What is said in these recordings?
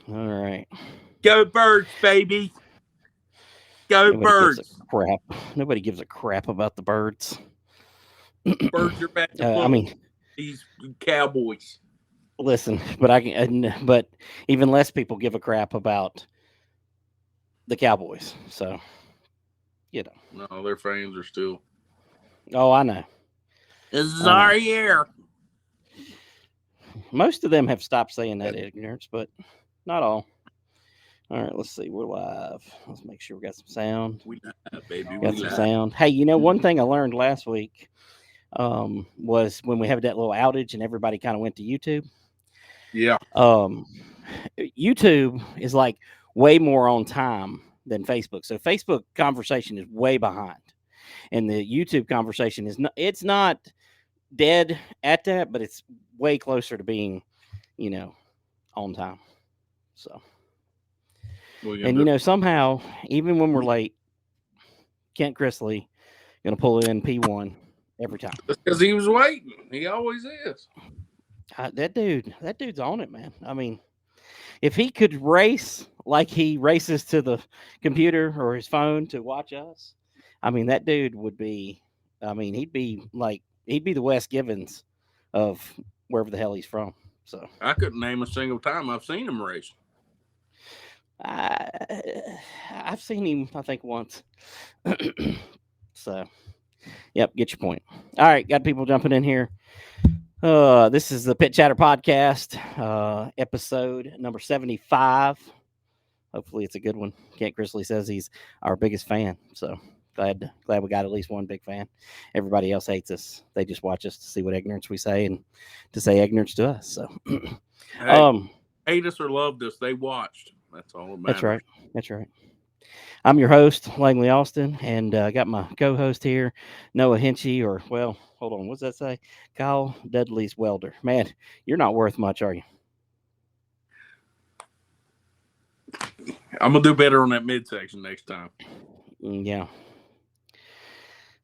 All right. Go Birds, baby. Go Nobody gives a Birds. crap. Nobody gives a crap about the birds. Birds are back to I full. mean, These Cowboys. listen, but even less people give a crap about the Cowboys. So, you know. No, their fans are still. Oh, I know. This is I know. our year. Most of them have stopped saying that, ignorance, but not all. All right, let's see. We're live. Let's make sure we got some sound. We live, baby. We Got some live. sound. Hey, one thing I learned last week was when we had that little outage and everybody kind of went to YouTube. Yeah. YouTube is like way more on time than Facebook. So Facebook conversation is way behind, and the YouTube conversation is not. It's not dead at that, but it's way closer to being, on time. So, and somehow, even when we're late, Kent Chrisley gonna pull it in P1 every time. Because he was waiting. He always is. That dude's on it, man. I mean, if he could race like he races to the computer or his phone to watch us, I mean, that dude would be. I mean, he'd be the Wes Givens of wherever the hell he's from. So I couldn't name a single time I've seen him race. I, I've seen him, I think, once. So, yep, get your point. All right, got people jumping in here. This is the Pit Chatter Podcast, episode number 75. Hopefully, it's a good one. Kent Chrisley says he's our biggest fan, so glad we got at least one big fan. Everybody else hates us; they just watch us to see what ignorance we say and to say ignorance to us. So, hey, hate us or loved us, they watched. That's all that matters. That's right. That's right. I'm your host, Langley Austin, and I got my co-host here, Noah Hinchee, or, well, hold on, what's that say? Kyle Dudley's welder. Man, you're not worth much, are you? I'm going to do better on that midsection next time. Yeah.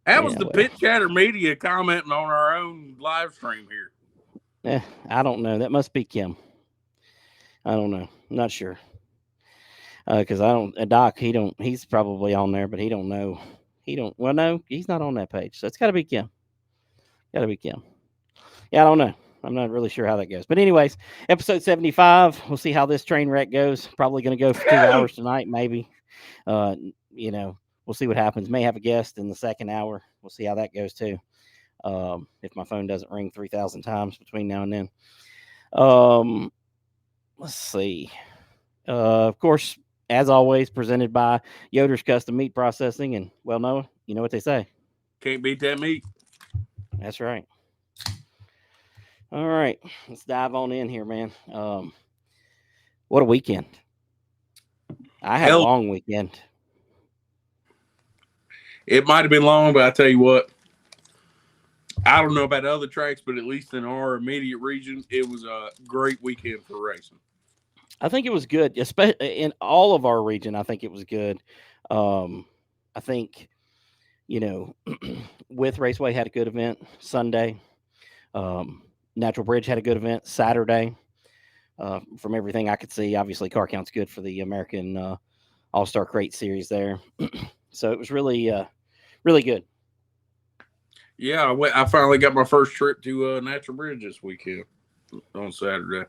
That was the Pit Chatter Media commenting on our own live stream here. I don't know. That must be Kim. I don't know. I'm not sure. Because Doc, he's probably on there, but he don't know. Well, no, he's not on that page. So it's got to be Kim. Yeah, I don't know. I'm not really sure how that goes. But anyways, episode 75. We'll see how this train wreck goes. Probably going to go for 2 hours tonight, maybe. We'll see what happens. May have a guest in the second hour. We'll see how that goes too. If my phone doesn't ring 3,000 times between now and then. Let's see. Of course, as always, presented by Yoder's Custom Meat Processing. And, well, Noah, you know what they say. Can't beat that meat. That's right. All right. Let's dive on in here, man. What a weekend. I had a long weekend. It might have been long, but I tell you what, I don't know about other tracks, but at least in our immediate region, it was a great weekend for racing. I think it was good, especially in all of our region. I think it was good. I think, Wythe Raceway had a good event Sunday. Natural Bridge had a good event Saturday. From everything I could see, obviously car count's good for the American All-Star Crate Series there. So it was really, really good. Yeah, I finally got my first trip to Natural Bridge this weekend on Saturday.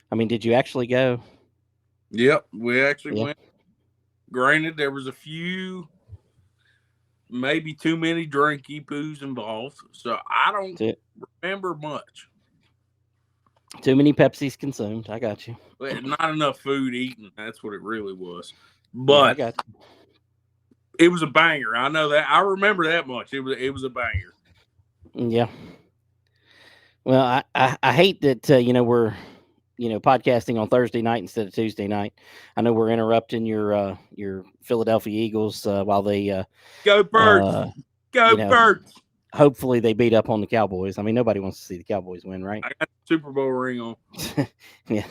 I mean, did you actually go? Yep, we actually went. Granted, there was a few, maybe too many drinky poos involved, so I don't remember much. Too many Pepsis consumed. I got you. Not enough food eaten. That's what it really was. But I got you. It was a banger. I know that. I remember that much. It was a banger. Yeah. Well, I hate that we're podcasting on Thursday night instead of Tuesday night. I know we're interrupting your Philadelphia Eagles while they go Birds, go Birds. Hopefully they beat up on the Cowboys. I mean, nobody wants to see the Cowboys win, right? I got the Super Bowl ring on. Yeah,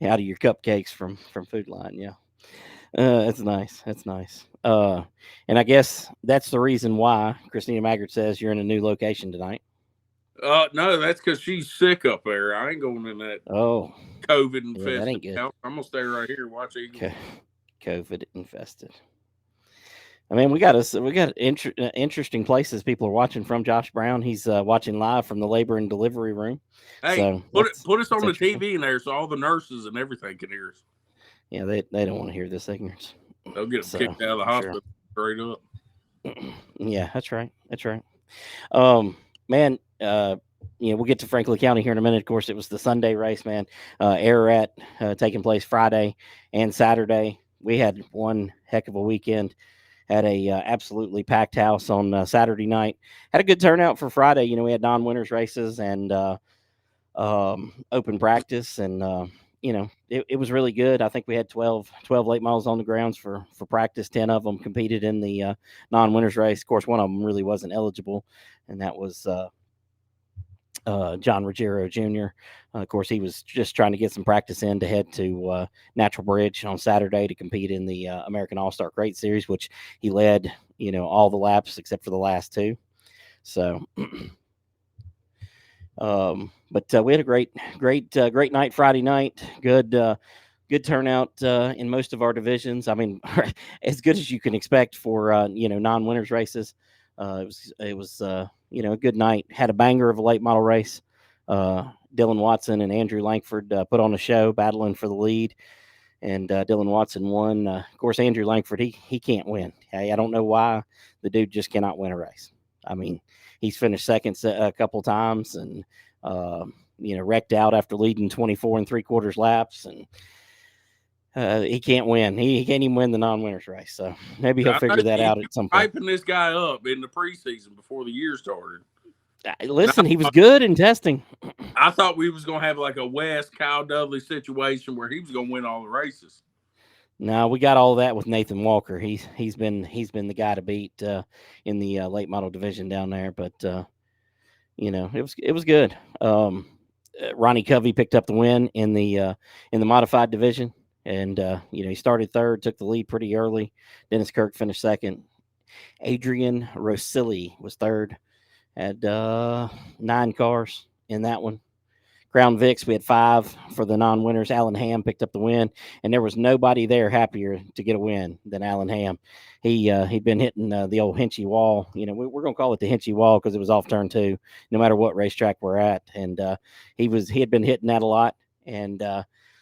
out of your cupcakes from Food Line. Yeah, that's nice. That's nice. And I guess that's the reason why Christina Maggart says you're in a new location tonight. No, that's because she's sick up there. I ain't going in that COVID infested that ain't good. house. I'm gonna stay right here and watch Eagles. COVID infested. I mean, we got interesting places people are watching from. Josh Brown, he's watching live from the labor and delivery room. Hey, so put us on the TV in there so all the nurses and everything can hear us. Yeah, they don't want to hear this ignorance. They'll get them kicked out of the hospital straight up. Yeah, that's right. That's right. Man, we'll get to Franklin County here in a minute. Of course, it was the Sunday race, man. Ararat taking place Friday and Saturday. We had one heck of a weekend. Had a absolutely packed house on Saturday night. Had a good turnout for Friday. We had non-winners races and open practice, and it was really good. I think we had 12 late models on the grounds for practice. 10 of them competed in the non-winners race. Of course, one of them really wasn't eligible, and that was John Ruggiero Jr. Of course, he was just trying to get some practice in to head to Natural Bridge on Saturday to compete in the American All-Star Crate Series, which he led, all the laps except for the last two. So, but we had a great night Friday night. Good turnout in most of our divisions. I mean, as good as you can expect for non-winners races. It was a good night. Had a banger of a late model race. Dylan Watson and Andrew Langford put on a show, battling for the lead, and Dylan Watson won. Of course, Andrew Langford he can't win. I don't know why the dude just cannot win a race. I mean, he's finished second a couple times, and wrecked out after leading 24 3/4 laps, and he can't win. He can't even win the non-winners race. So maybe he'll figure that out at some point. Hyping this guy up in the preseason before the year started. Listen, he was good in testing. I thought we was gonna have like a West Kyle Dudley situation where he was gonna win all the races. No, we got all that with Nathan Walker. He's been the guy to beat in the late model division down there. But it was good. Ronnie Covey picked up the win in the modified division. And, he started third, took the lead pretty early. Dennis Kirk finished second. Adrian Rosilli was third. Had 9 cars in that one. Crown Vics, we had 5 for the non-winners. Alan Ham picked up the win, and there was nobody there happier to get a win than Alan Ham. He'd been hitting the old Hinchee wall. We're going to call it the Hinchee wall because it was off turn 2, no matter what racetrack we're at. And he had been hitting that a lot, and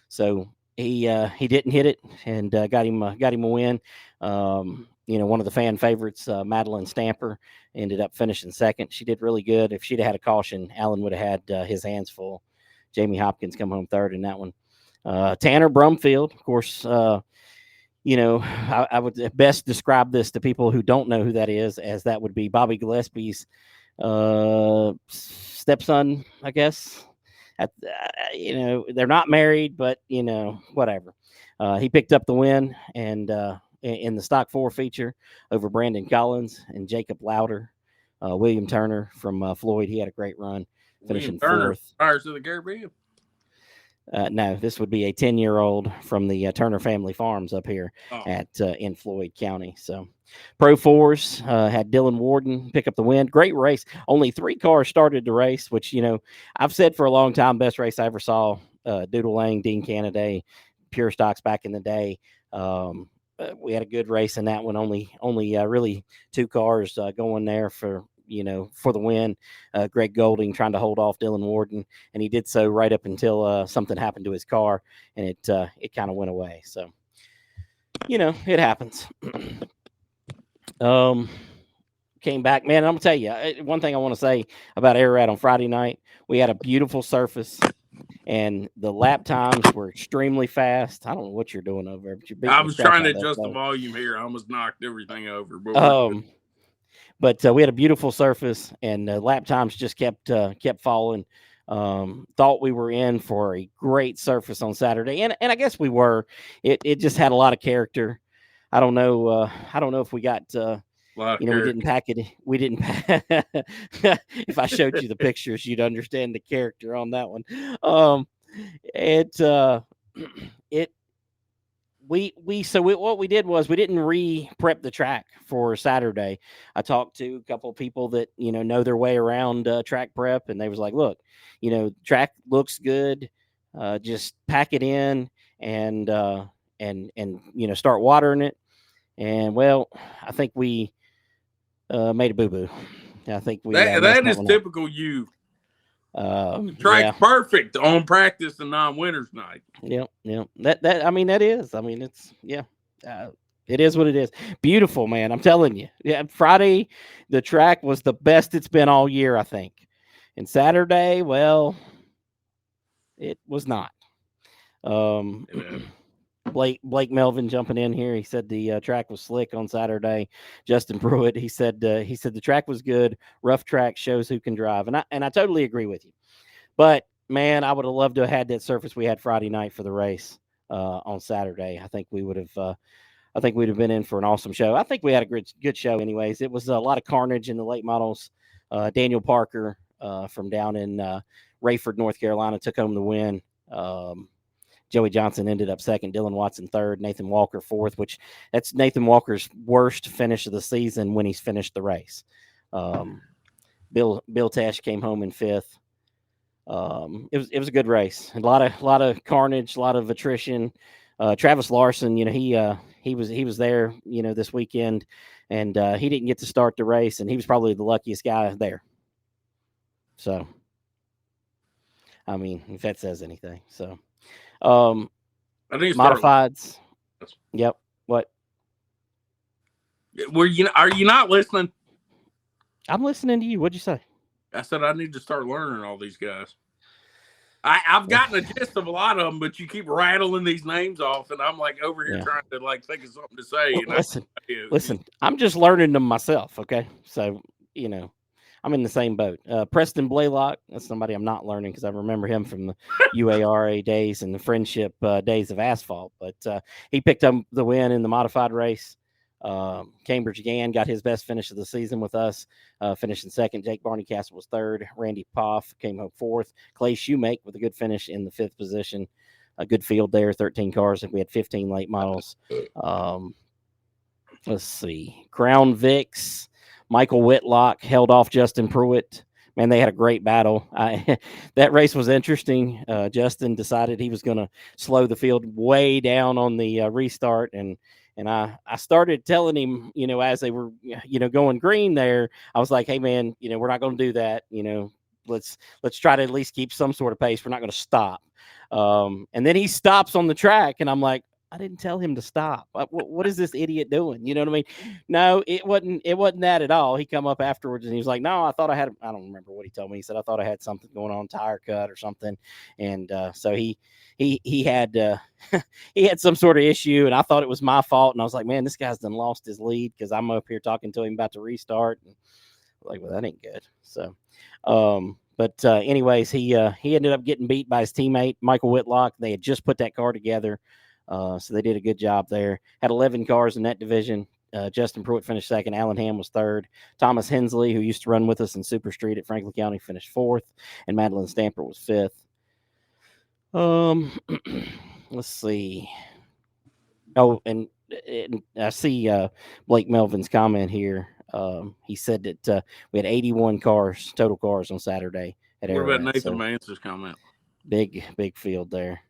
so he didn't hit it, and got him a win. One of the fan favorites, Madeline Stamper, ended up finishing second. She did really good. If she'd had a caution, Alan would have had his hands full. Jamie Hopkins come home third in that one. Tanner Brumfield, of course, I would best describe this to people who don't know who that is, as that would be Bobby Gillespie's stepson, I guess. They're not married, but whatever. He picked up the win, and in the stock 4 feature over Brandon Collins and Jacob Lauder. William Turner from Floyd, he had a great run, finishing fourth. Fires of the Caribbean. No, this would be a 10-year-old from the Turner family farms up here in Floyd County. So Pro 4s had Dylan Warden pick up the win. Great race. Only 3 cars started the race, which, I've said for a long time, best race I ever saw. Doodle Lang, Dean Canaday, Pure Stocks back in the day. We had a good race in that one. Only really 2 cars going there for the win. Greg Golding trying to hold off Dylan Warden, and he did so right up until something happened to his car, and it kind of went away. So, it happens. Came back, man. I'm gonna tell you one thing I want to say about Ararat on Friday night. We had a beautiful surface, and the lap times were extremely fast. I don't know what you're doing over there, but I was trying to adjust the volume here. I almost knocked everything over. But we had a beautiful surface, and lap times just kept falling. Thought we were in for a great surface on Saturday, and I guess we were. It just had a lot of character. I don't know if we got. We didn't pack it. We didn't. If I showed you the pictures, you'd understand the character on that one. what we did was we didn't re-prep the track for Saturday. I talked to a couple of people that know their way around track prep, and they was like, "Look, track looks good. Just pack it in and start watering it." And well, I think we made a boo boo. I think we that is typical you. The track's perfect on practice and non-winners night. Yep. That I mean, that is. I mean, it's it is what it is. Beautiful, man. I'm telling you. Yeah, Friday, the track was the best it's been all year, I think. And Saturday, well, it was not. Blake Melvin jumping in here. He said the track was slick on Saturday. Justin Pruitt, he said the track was good. Rough track shows who can drive, and I totally agree with you. But man, I would have loved to have had that surface we had Friday night for the race on Saturday. I think we would have. I think we'd have been in for an awesome show. I think we had a good show, anyways. It was a lot of carnage in the late models. Daniel Parker from down in Rayford, North Carolina, took home the win. Joey Johnson ended up second, Dylan Watson third, Nathan Walker fourth, which that's Nathan Walker's worst finish of the season when he's finished the race. Bill Tesh came home in fifth. It was a good race. A lot of carnage, a lot of attrition. Travis Larson, he was there, this weekend, and he didn't get to start the race, and he was probably the luckiest guy there. So, I mean, if that says anything. So, I think modifieds. Yep. What? Are you not listening? I'm listening to you. What'd you say? I said I need to start learning all these guys. I've gotten a gist of a lot of them, but you keep rattling these names off, and I'm like over here trying to think of something to say. Well, listen, I'm just learning them myself. Okay, so I'm in the same boat. Preston Blaylock, that's somebody I'm not learning because I remember him from the UARA days and the friendship days of asphalt. But he picked up the win in the modified race. Cambridge Gann got his best finish of the season with us, finishing second. Jake Barneycastle was third. Randy Poff came home fourth. Clay Shoemake with a good finish in the fifth position. A good field there, 13 cars, and we had 15 late models. Let's see. Crown Vics, Michael Whitlock held off Justin Pruitt. Man, they had a great battle. That race was interesting. Justin decided he was going to slow the field way down on the restart, and I started telling him, as they were, going green there, I was like, hey, man, we're not going to do that. Let's try to at least keep some sort of pace. We're not going to stop. And then he stops on the track, and I'm like, I didn't tell him to stop. What is this idiot doing? You know what I mean? No, it wasn't that at all. He come up afterwards and he was like, no, I thought I had, I don't remember what he told me. He said, I thought I had something going on, tire cut or something. And so he had, he had some sort of issue, and I thought it was my fault. And I was like, man, this guy's done lost his lead because I'm up here talking to him about the restart. And like, well, that ain't good. So, but anyways, he ended up getting beat by his teammate, Michael Whitlock. They had just put that car together. So they did a good job there. Had 11 cars in that division. Justin Pruitt finished second. Alan Ham was third. Thomas Hensley, who used to run with us in Super Street at Franklin County, finished fourth. And Madeline Stamper was fifth. Let's see. Oh, and I see Blake Melvin's comment here. He said that we had 81 cars, total cars on Saturday at Ararat. What about Nathan Mance's comment? Big field there.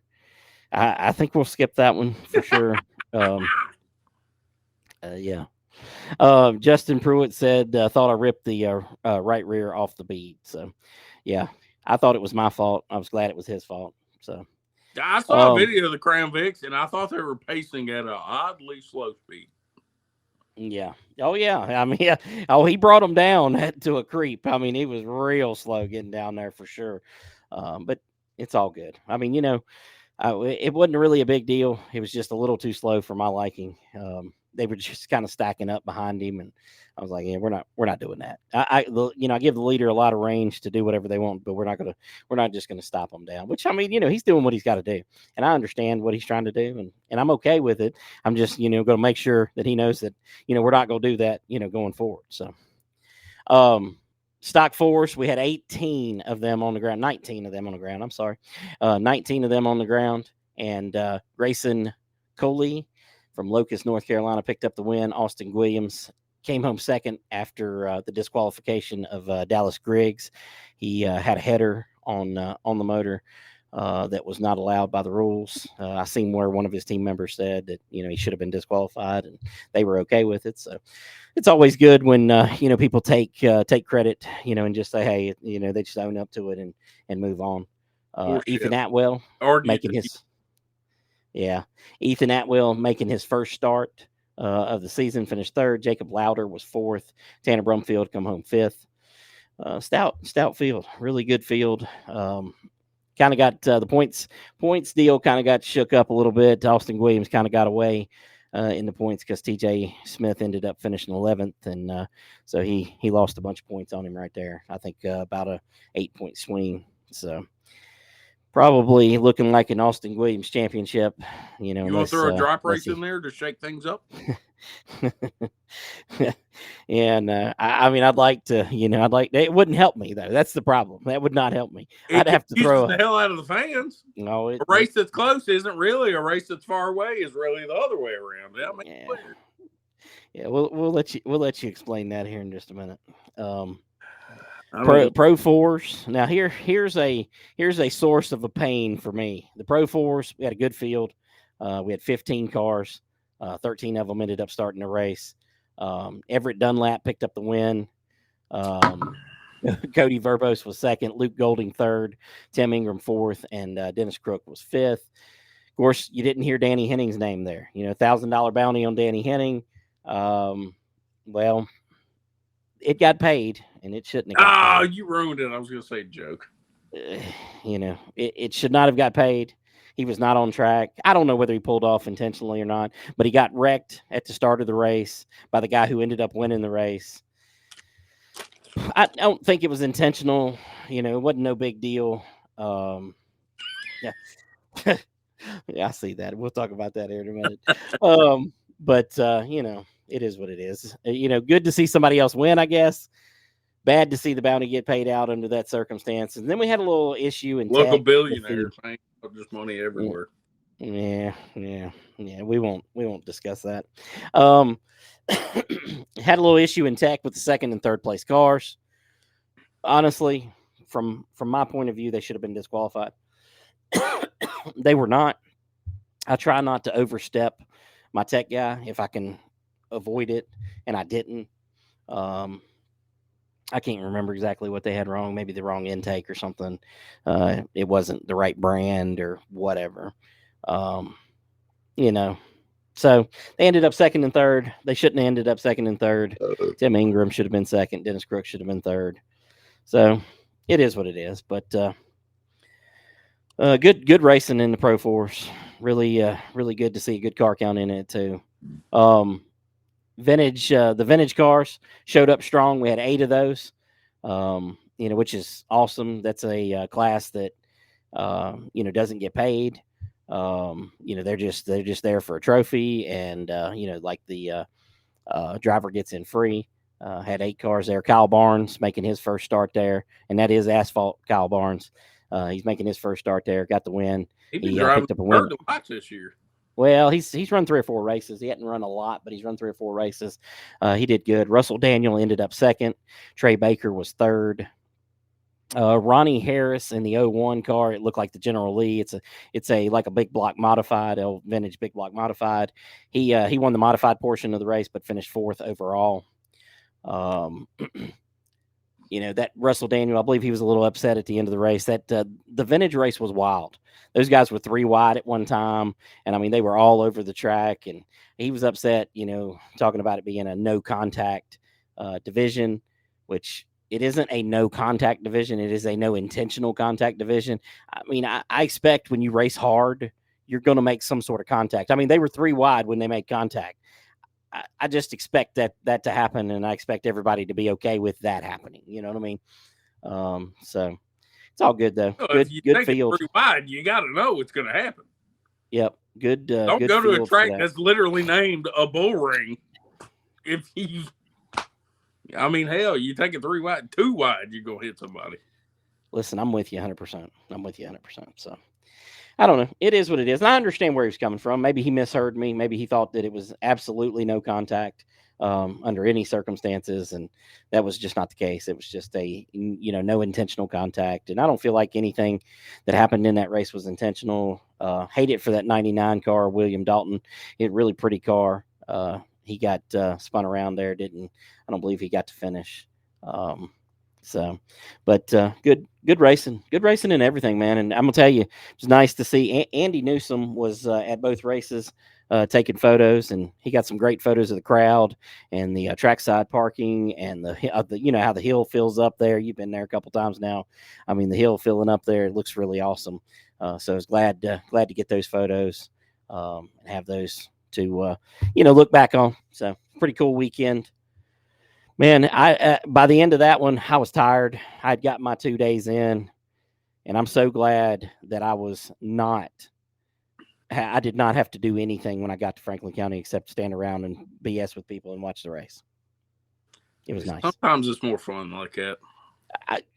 I think we'll skip that one for sure. Yeah. Justin Pruitt said, thought I ripped the right rear off the bead. So, yeah, I thought it was my fault. I was glad it was his fault. So, I saw a video of the Crown Vics, and I thought they were pacing at an oddly slow speed. Yeah. Oh, yeah. I mean, he brought them down to a creep. I mean, he was real slow getting down there for sure. But it's all good. I mean, it wasn't really a big deal. It was just a little too slow for my liking. They were just kind of stacking up behind him, and I was like, "Yeah, we're not doing that." I give the leader a lot of range to do whatever they want, but we're not just gonna stop him down. Which, I mean, he's doing what he's got to do, and I understand what he's trying to do, and I'm okay with it. I'm just going to make sure that he knows that we're not going to do that going forward. So, stock force, we had 18 of them on the ground, 19 of them on the ground. I'm sorry, 19 of them on the ground, and Grayson Coley from Locust, North Carolina, picked up the win. Austin Williams came home second after the disqualification of Dallas Griggs. He had a header on the motor that was not allowed by the rules. I seen where one of his team members said that he should have been disqualified, and they were okay with it. So it's always good when people take credit, and just say, hey, they just own up to it and move on. Ethan Atwell making his Ethan Atwell making his first start of the season, finished third. Jacob Lauder was fourth. Tanner Brumfield come home fifth. Stout field, really good field. Kind of got the points deal kind of got shook up a little bit. Austin Williams kind of got away in the points because TJ Smith ended up finishing 11th, and so he lost a bunch of points on him right there. I think about a 8-point swing. So probably looking like an Austin Williams championship. You want to throw a drop race in there to shake things up? And I mean, I'd like to, it wouldn't help me though. That's the problem. That would not help me. I'd have to throw the hell out of the fans. No, a race that's close isn't really a race that's far away. Is really the other way around. We'll let you explain that here in just a minute. Pro fours. Now here's a source of a pain for me. The Pro fours, we had a good field. We had 15 cars. 13 of them ended up starting the race. Everett Dunlap picked up the win. Cody Verbos was second. Luke Golding third. Tim Ingram fourth, and Dennis Crook was fifth. Of course, you didn't hear Danny Henning's name there. $1,000 bounty on Danny Henning. Well, it got paid, and it shouldn't have got paid. You ruined it. I was going to say a joke. It should not have got paid. He was not on track. I don't know whether he pulled off intentionally or not, but he got wrecked at the start of the race by the guy who ended up winning the race. I don't think it was intentional. It wasn't no big deal. Yeah. Yeah, I see that. We'll talk about that here in a minute. But it is what it is. Good to see somebody else win, I guess. Bad to see the bounty get paid out under that circumstance. And then we had a little issue in local billionaires paying just money everywhere. Yeah. We won't discuss that. Had a little issue in tech with the second and third place cars. Honestly, from my point of view, they should have been disqualified. They were not. I try not to overstep my tech guy if I can avoid it, and I didn't. I can't remember exactly what they had wrong. Maybe the wrong intake or something. It wasn't the right brand or whatever. So they ended up second and third. They shouldn't have ended up second and third. Tim Ingram should have been second. Dennis Crook should have been third. So it is what it is. But good racing in the Pro Force. Really good to see a good car count in it too. The vintage cars showed up strong. We had 8 of those, which is awesome. That's a class that doesn't get paid. They're just there for a trophy, and like the driver gets in free. Had 8 cars there. Kyle Barnes making his first start there, and that is asphalt. Kyle Barnes, he's making his first start there. Got the win. He picked up a win to watch this year. Well, he's run 3 or 4 races. He hadn't run a lot, but he's run 3 or 4 races. He did good. Russell Daniel ended up second. Trey Baker was third. Ronnie Harris in the 01 car. It looked like the General Lee. It's like a big block modified, vintage big block modified. He won the modified portion of the race, but finished 4th overall. That Russell Daniel, I believe he was a little upset at the end of the race. That the vintage race was wild. Those guys were 3 wide at one time, and I mean they were all over the track. And he was upset, talking about it being a no contact division, which it isn't a no contact division. It is a no intentional contact division. I mean, I expect when you race hard, you're going to make some sort of contact. I mean, they were 3 wide when they made contact. I just expect that to happen, and I expect everybody to be okay with that happening. You know what I mean? So it's all good though. Well, good field. 3 wide, you got to know it's going to happen. Yep. Good. Don't good go to a track that's literally named a BullRing. Hell, you take it 3 wide, 2 wide, you're going to hit somebody. Listen, I'm with you 100%. So, I don't know. It is what it is. And I understand where he's coming from. Maybe he misheard me. Maybe he thought that it was absolutely no contact under any circumstances. And that was just not the case. It was just no intentional contact. And I don't feel like anything that happened in that race was intentional. Hate it for that 99 car, William Dalton. Really pretty car. He got spun around there. I don't believe he got to finish. But good racing and everything, man. And I'm gonna tell you, it's nice to see Andy Newsom was at both races taking photos, and he got some great photos of the crowd and the trackside parking and the how the hill fills up there. You've been there a couple times now. I mean, the hill filling up there, it looks really awesome. So I was glad to get those photos and have those to look back on. So pretty cool weekend. Man, I by the end of that one, I was tired. I'd got my 2 days in, and I'm so glad that I did not have to do anything when I got to Franklin County except stand around and BS with people and watch the race. It was nice. Sometimes it's more fun like that.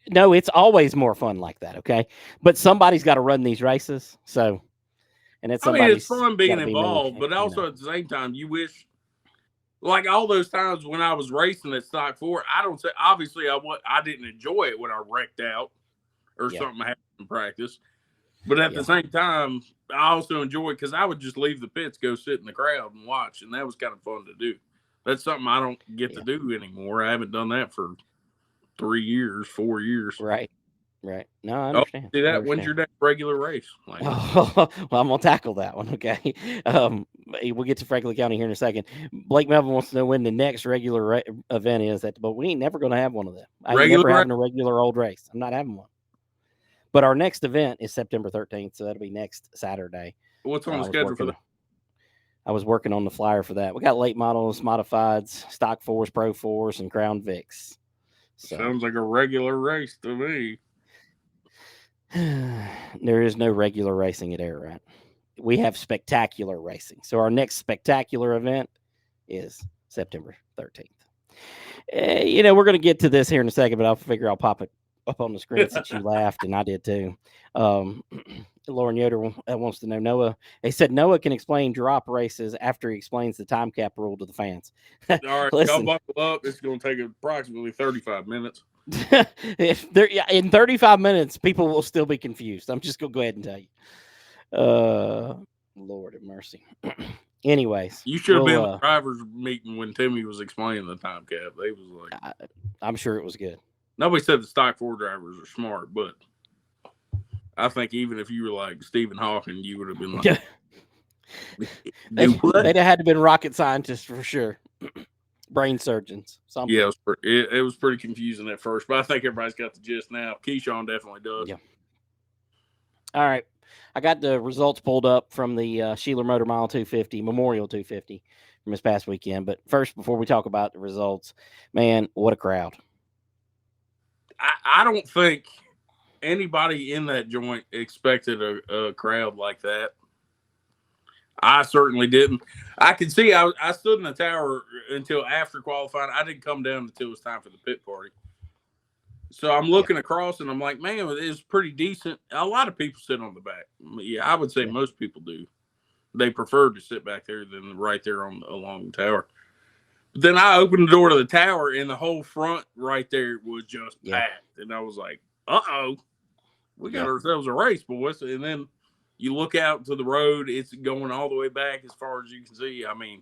No, it's always more fun like that, okay? But somebody's got to run these races, so. And it's fun being involved, but also at the same time, you wish. Like all those times when I was racing at Stock 4, obviously I didn't enjoy it when I wrecked out or something happened in practice. But at the same time, I also enjoy it because I would just leave the pits, go sit in the crowd and watch, and that was kind of fun to do. That's something I don't get to do anymore. I haven't done that for 4 years. Right. No, I understand. See that? When's your next regular race? Well, I'm going to tackle that one, okay? We'll get to Franklin County here in a second. Blake Melvin wants to know when the next regular event is, but we ain't never going to have one of them. I ain't never having a regular old race. I'm not having one. But our next event is September 13th, so that'll be next Saturday. What's on the schedule for that? I was working on the flyer for that. We got late models, modifieds, stock 4s, Pro 4s, and Crown Vics. So. Sounds like a regular race to me. There is no regular racing at Ararat. We have spectacular racing. So our next spectacular event is September 13th. We're going to get to this here in a second, but I'll pop it up on the screen since you laughed, and I did too. Lauren Yoder wants to know Noah. They said Noah can explain drop races after he explains the time cap rule to the fans. All right, y'all buckle up. It's going to take approximately 35 minutes. In 35 minutes, people will still be confused. I'm just going to go ahead and tell you. Lord have mercy. Anyways. You should have been at the driver's meeting when Timmy was explaining the time cap. They was like, I'm sure it was good. Nobody said the stock 4 drivers are smart, but I think even if you were like Stephen Hawking, you would have been like, they'd have had to been rocket scientists for sure. Brain surgeons. Something. Yeah, it was pretty confusing at first, but I think everybody's got the gist now. Keyshawn definitely does. Yeah. All right. I got the results pulled up from the Sheila Motor Mile 250, Memorial 250 from this past weekend. But first, before we talk about the results, man, what a crowd. I don't think anybody in that joint expected a crowd like that. I certainly didn't. I could see I stood in the tower until after qualifying. I didn't come down until it was time for the pit party. So I'm looking across and I'm like, man, it was pretty decent. A lot of people sit on the back. Yeah, I would say most people do. They prefer to sit back there than right there along the tower. But then I opened the door to the tower and the whole front right there was just packed. And I was like, uh-oh, we got ourselves a race, boys. And then you look out to the road, it's going all the way back as far as you can see. I mean,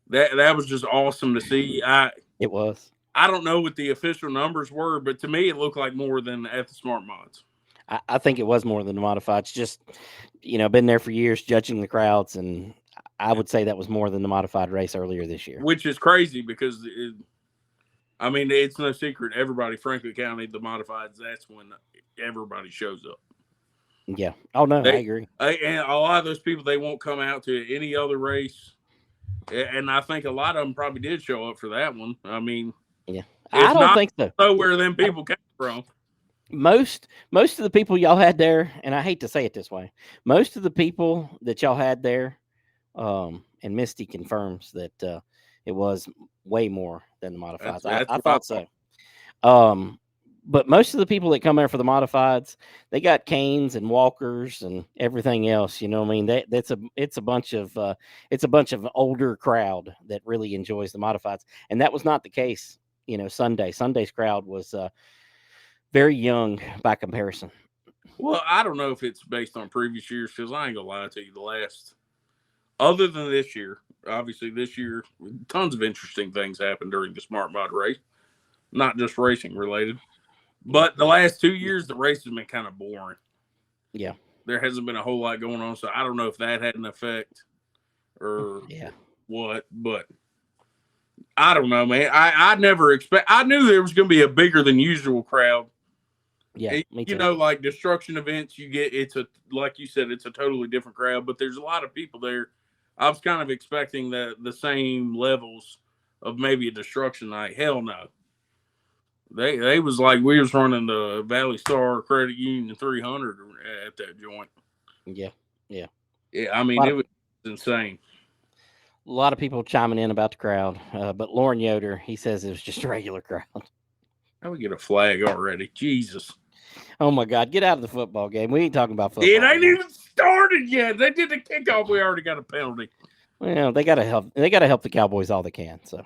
that was just awesome to see. It was. I don't know what the official numbers were, but to me, it looked like more than at the Smart Mods. I think it was more than the modifieds. Just, been there for years judging the crowds, and I would say that was more than the modified race earlier this year. Which is crazy because, it's no secret. Everybody, Franklin County, the modifieds, that's when everybody shows up. Yeah. Oh, no, I agree. And a lot of those people, they won't come out to any other race. And I think a lot of them probably did show up for that one. I mean, I don't think so. Know where them people came from. Most of the people y'all had there, and I hate to say it this way, most of the people that y'all had there, and Misty confirms that it was way more than the modifieds. I thought so. But most of the people that come there for the modifieds, they got canes and walkers and everything else. You know what I mean? It's a bunch of older crowd that really enjoys the modifieds, and that was not the case. Sunday's crowd was very young by comparison. Well, I don't know if it's based on previous years, because I ain't gonna lie to you, other than this year, obviously this year, tons of interesting things happened during the Smart Mod race, not just racing related. But the last 2 years, the race has been kind of boring. Yeah. There hasn't been a whole lot going on, so I don't know if that had an effect or what, but I don't know, man. I knew there was going to be a bigger than usual crowd. Yeah, me too. Like destruction events, like you said, it's a totally different crowd, but there's a lot of people there. I was kind of expecting the same levels of maybe a destruction night. Hell no. They was like we was running the Valley Star Credit Union 300 at that joint. Yeah. I mean, it was insane. A lot of people chiming in about the crowd, but Lauren Yoder, he says it was just a regular crowd. How we get a flag already? Jesus! Oh my God! Get out of the football game. We ain't talking about football. It ain't even started yet. They did the kickoff. We already got a penalty. Well, they gotta help. They gotta help the Cowboys all they can. So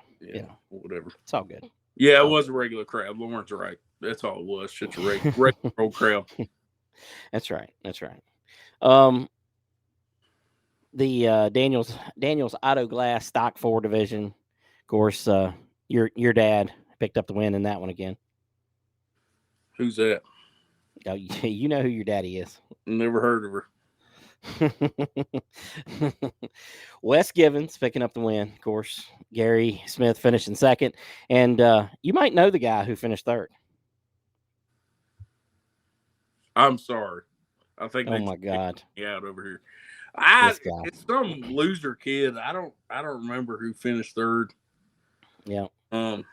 whatever. It's all good. Yeah, it was a regular crowd. Lauren's right. That's all it was. Just a regular old crowd. That's right. The Daniels Auto Glass Stock 4 division. Of course, your dad picked up the win in that one again. Who's that? Oh, you know who your daddy is. Never heard of her. Wes Givens picking up the win. Of course, Gary Smith finishing second. And you might know the guy who finished third. I'm sorry. I think oh my God. Out over here. It's some loser kid. I don't remember who finished third. Yeah. I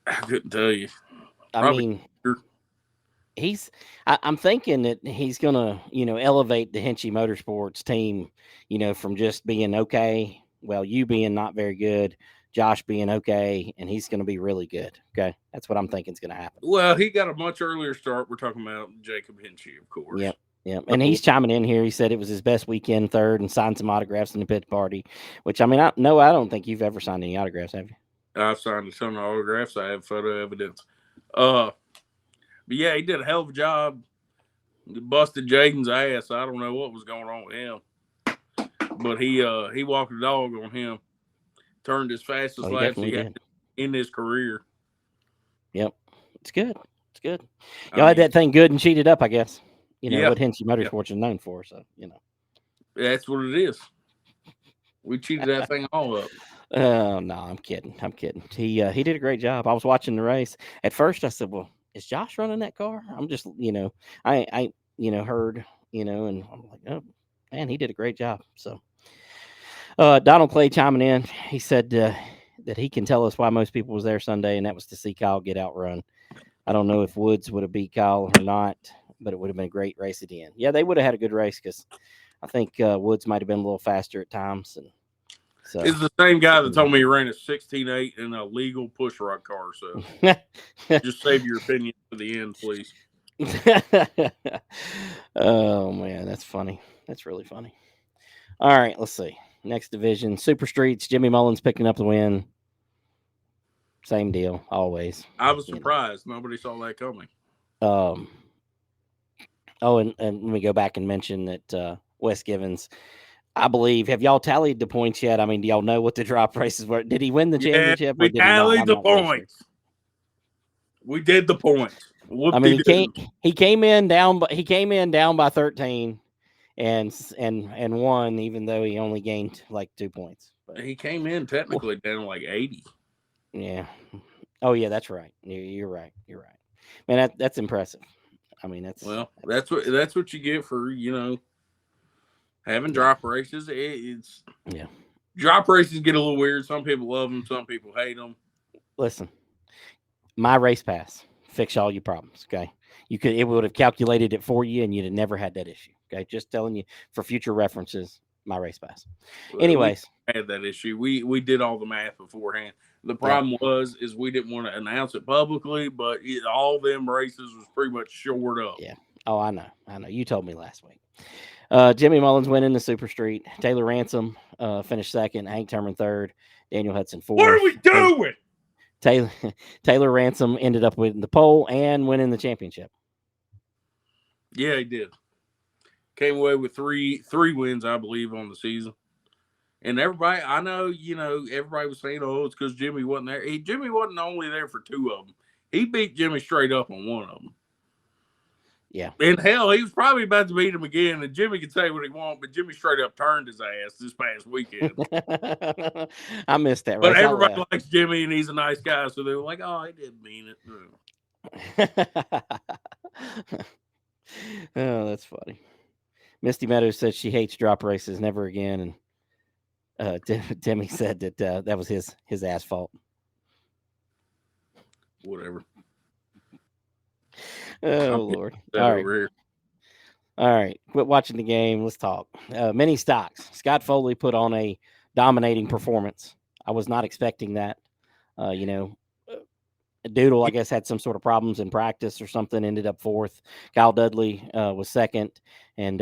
couldn't tell you. I'm thinking that he's gonna, elevate the Hinchee Motorsports team, from just being okay, well, you being not very good, Josh being okay, and he's gonna be really good. Okay, that's what I'm thinking is gonna happen. Well, he got a much earlier start. We're talking about Jacob Hinchee, of course. Yep. And he's chiming in here. He said it was his best weekend, third, and signed some autographs in the pit party. Which I don't think you've ever signed any autographs, have you? I've signed a ton of autographs. I have photo evidence. But yeah, he did a hell of a job. Busted Jaden's ass. I don't know what was going on with him, but he walked the dog on him. Turned as fast as laps he had in his career. Yep, it's good. Y'all had that thing good and cheated up, I guess. What Hinchee Motorsports is known for. So that's what it is. We cheated that thing all up. Oh no, I'm kidding. He did a great job. I was watching the race. At first, I said, "Well, is Josh running that car?" I'm just, I heard, and I'm like, "Oh man, he did a great job." So, Donald Clay chiming in. He said that he can tell us why most people was there Sunday, and that was to see Kyle get outrun. I don't know if Woods would have beat Kyle or not, but it would have been a great race at the end. Yeah, they would have had a good race because I think Woods might have been a little faster at times. And so it's the same guy that told me he ran a 16.8 in a legal push rod car. So just save your opinion for the end, please. Oh man, that's funny. That's really funny. All right, let's see. Next division, Super Streets. Jimmy Mullins picking up the win. Same deal, always. I was surprised. Nobody saw that coming. And let me go back and mention that Wes Givens, I believe, have y'all tallied the points yet? I mean, do y'all know what the drop races were? Did he win the championship? We tallied the points. Sure. We did the points. I mean, he came in down by 13 and won, even though he only gained like 2 points. But he came in technically down like 80. Yeah. Oh yeah, that's right. You're right. Man, that's impressive. I mean, that's what you get for having drop races. Drop races get a little weird. Some people love them, some people hate them. Listen, my race pass fix all your problems. Okay, it would have calculated it for you, and you'd have never had that issue. Okay, just telling you for future references. my race pass. Well, Anyways, we had that issue. We did all the math beforehand. The problem is we didn't want to announce it publicly, but all them races was pretty much shored up. Yeah. Oh, I know. You told me last week. Jimmy Mullins went into Super Street. Taylor Ransom finished second. Hank Turman third. Daniel Hudson fourth. What are we doing? Taylor Ransom ended up winning the pole and winning the championship. Yeah, he did. Came away with three wins, I believe, on the season. And everybody, I know, everybody was saying, oh, it's because Jimmy wasn't there. Jimmy wasn't only there for two of them. He beat Jimmy straight up on one of them. Yeah. And hell, he was probably about to beat him again, and Jimmy could say what he wants, but Jimmy straight up turned his ass this past weekend. I missed that. But everybody likes Jimmy, and he's a nice guy, so they were like, oh, he didn't mean it. Oh, that's funny. Misty Meadows said she hates drop races, never again, and Demi said that that was his asphalt. Whatever. Oh, Lord. All right. Quit watching the game. Let's talk. Mini stocks. Scott Foley put on a dominating performance. I was not expecting that. Doodle, I guess, had some sort of problems in practice or something, ended up fourth. Kyle Dudley was second. And,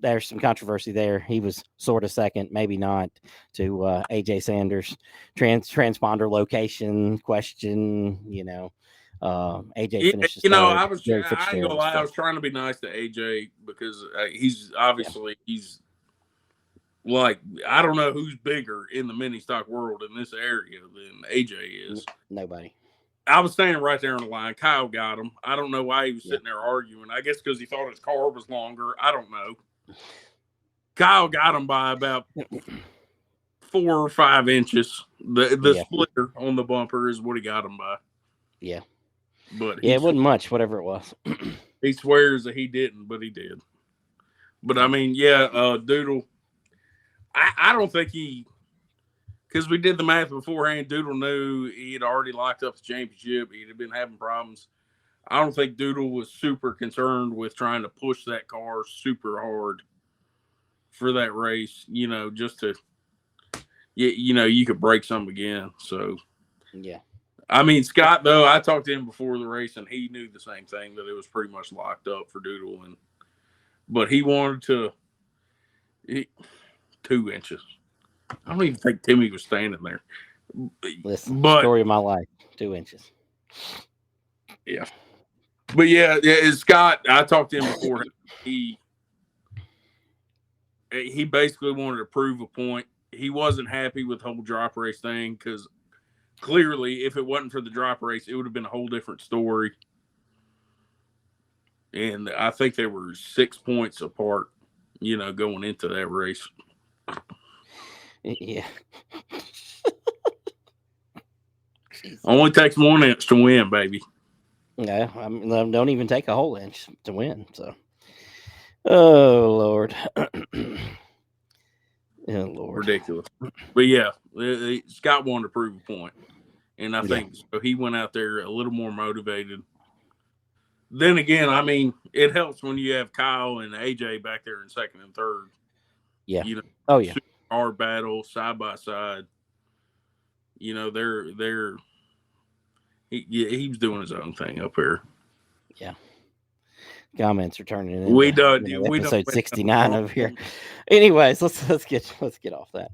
there's some controversy there. He was sort of second, maybe not, to AJ Sanders. Transponder location question, AJ finishes third. I ain't gonna lie, I was trying to be nice to AJ because he's obviously he's like, I don't know who's bigger in the mini stock world in this area than AJ is. Nobody. I was standing right there on the line. Kyle got him. I don't know why he was sitting there arguing. I guess because he thought his car was longer. I don't know. Kyle got him by about 4 or 5 inches. The splitter on the bumper is what he got him by. Yeah. But it wasn't much, whatever it was. He swears that he didn't, but he did. But I mean, Doodle. I don't think because we did the math beforehand. Doodle knew he had already locked up the championship. He had been having problems. I don't think Doodle was super concerned with trying to push that car super hard for that race. Just to, you could break some again. So yeah. I mean, Scott, though, I talked to him before the race, and he knew the same thing, that it was pretty much locked up for Doodle. But he wanted 2 inches. I don't even think Timmy was standing there. Listen, story of my life, 2 inches. Yeah. But, Scott, I talked to him before. He basically wanted to prove a point. He wasn't happy with the whole drop race thing because clearly, if it wasn't for the drop race, it would have been a whole different story. And I think they were 6 points apart, going into that race. Yeah. Only takes 1 inch to win, baby. Yeah, I mean, don't even take a whole inch to win. So, oh Lord, Lord, ridiculous. But Scott wanted to prove a point, and I think so. He went out there a little more motivated. Then again, I mean, it helps when you have Kyle and AJ back there in second and third. Yeah. Super hard battle, side by side. He was doing his own thing up here. Yeah. Comments are turning into episode 69 over here. Anyways, let's get off that.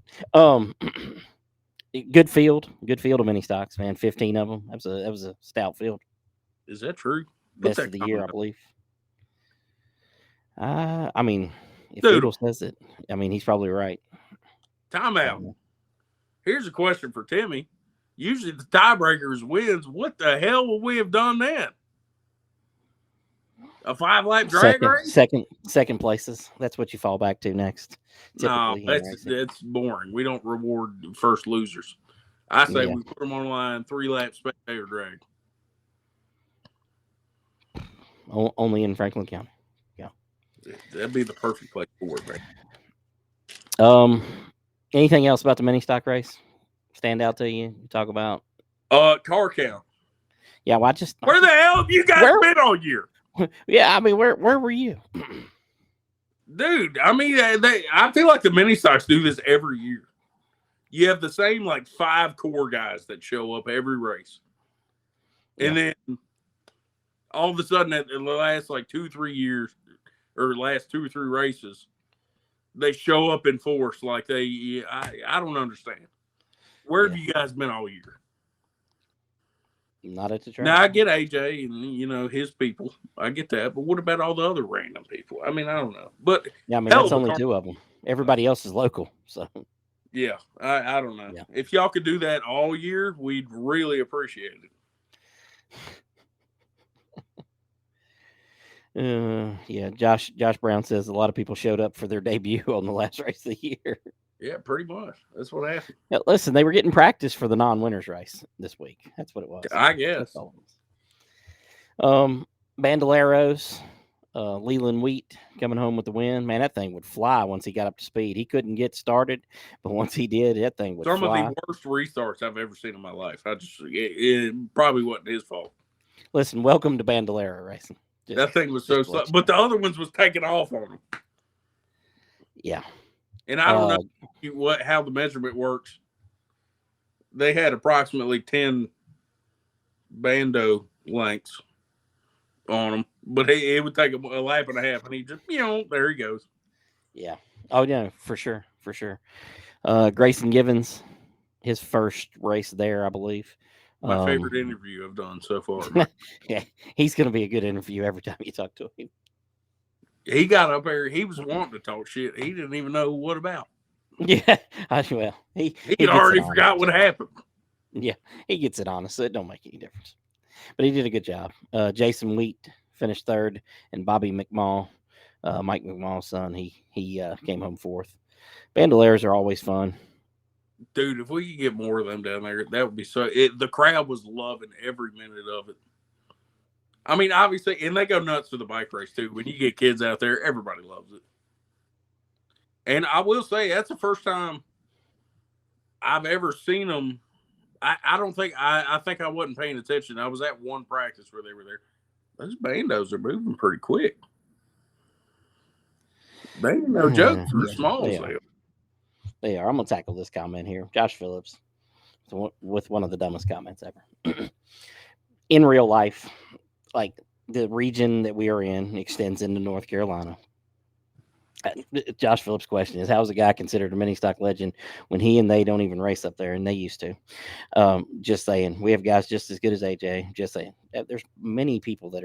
Good field of mini stocks, man. 15 of them. That was a stout field. Is that true? Best of the year, I believe. I mean, if Doodle says it, I mean, he's probably right. Timeout. Here's a question for Timmy. Usually the tiebreakers wins. What the hell would we have done then? A 5-lap drag race? Second places. That's what you fall back to next. No, that's boring. We don't reward first losers. I say we put them on the line, 3-lap spectator drag. Only in Franklin County. Yeah. That'd be the perfect place for it, man. Anything else about the mini stock race stand out to you? Talk about car count. Yeah, well, where the hell have you guys been all year? Yeah, I mean, where were you? Dude, I mean, I feel like the mini stocks do this every year. You have the same like 5 core guys that show up every race. And then all of a sudden, in the last like 2-3 years, or last 2 or 3 races, they show up in force like I don't understand. Where have you guys been all year? Not at the track. Now, I get AJ and, his people. I get that. But what about all the other random people? I mean, I don't know. But yeah, I mean, that's only 2 of them. Everybody else is local. So, yeah, I don't know. Yeah. If y'all could do that all year, we'd really appreciate it. Yeah, Josh Brown says a lot of people showed up for their debut on the last race of the year. Yeah, pretty much. That's what happened. Now, listen, they were getting practice for the non-winners race this week. That's what it was. I guess. Bandoleros, Leland Wheat coming home with the win. Man, that thing would fly once he got up to speed. He couldn't get started, but once he did, that thing would fly. Some of the worst restarts I've ever seen in my life. It probably wasn't his fault. Listen, welcome to Bandolero racing. That thing was so slow. But the other ones was taking off on him. Yeah. And I don't know how the measurement works. They had approximately 10 bando lengths on him, but it would take a lap and a half, and he just, there he goes. Yeah. Oh, yeah, for sure. Grayson Givens, his first race there, I believe. My favorite interview I've done so far. Yeah, he's going to be a good interview every time you talk to him. He got up there. He was wanting to talk shit. He didn't even know what about. Yeah, he already forgot what happened. Yeah, he gets it honest, so it don't make any difference. But he did a good job. Jason Wheat finished 3rd, and Bobby McMaul, Mike McMaul's son, he came home 4th. Bandoleros are always fun. Dude, if we could get more of them down there, that would be so. The crowd was loving every minute of it. I mean, obviously, and they go nuts for the bike race, too. When you get kids out there, everybody loves it. And I will say, that's the first time I've ever seen them. I don't think, I think I wasn't paying attention. I was at one practice where they were there. Those bandos are moving pretty quick. They ain't no joke for small as they are. I'm going to tackle this comment here. Josh Phillips, with one of the dumbest comments ever. In real life, like the region that we are in extends into North Carolina. Josh Phillips' question is, how is a guy considered a mini stock legend when he and they don't even race up there, and they used to? Just saying, we have guys just as good as AJ. Just saying, there's many people that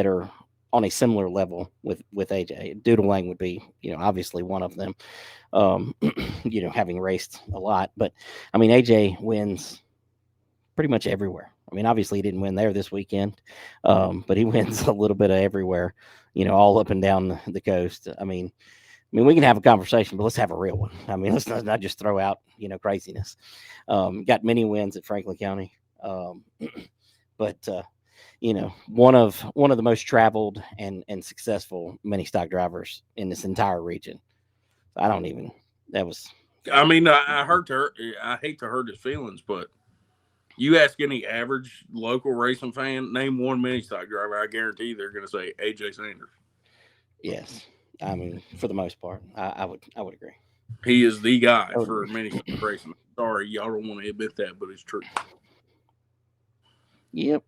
are on a similar level with AJ. Doodle Lang would be, obviously one of them. Having raced a lot, but I mean, AJ wins pretty much everywhere. I mean, obviously he didn't win there this weekend, but he wins a little bit of everywhere, all up and down the coast. I mean, we can have a conversation, but let's have a real one. I mean, let's not just throw out, craziness. Got many wins at Franklin County. But one of the most traveled and successful mini stock drivers in this entire region. I hate to hurt his feelings, but you ask any average local racing fan, name one mini stock driver, I guarantee they're going to say AJ Sanders. Yes. I mean, for the most part, I would agree. He is the guy for mini stock racing. Sorry, y'all don't want to admit that, but it's true. Yep.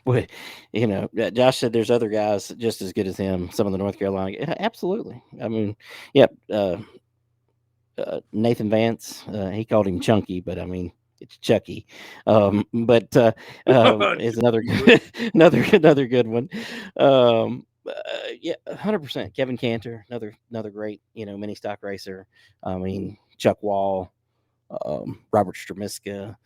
But Josh said there's other guys just as good as him. Some of the North Carolina, absolutely. I mean, yep. Nathan Vance, he called him Chunky, but I mean it's Chucky. But is another good one. 100%. Kevin Cantor, another great mini stock racer. I mean Chuck Wall, Robert Stramiska.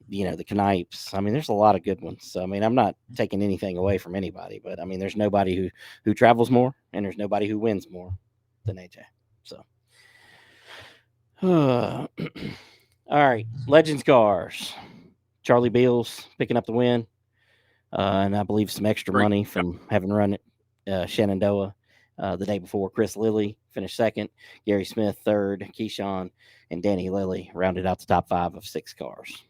The Knipes. I mean, there's a lot of good ones. So, I mean, I'm not taking anything away from anybody, but I mean, there's nobody who travels more, and there's nobody who wins more than AJ. So, all right, Legends Cars. Charlie Beals picking up the win, and I believe some extra money from having run at Shenandoah the day before. Chris Lilly finished 2nd, Gary Smith 3rd, Keyshawn and Danny Lilly rounded out the top 5 of 6 cars.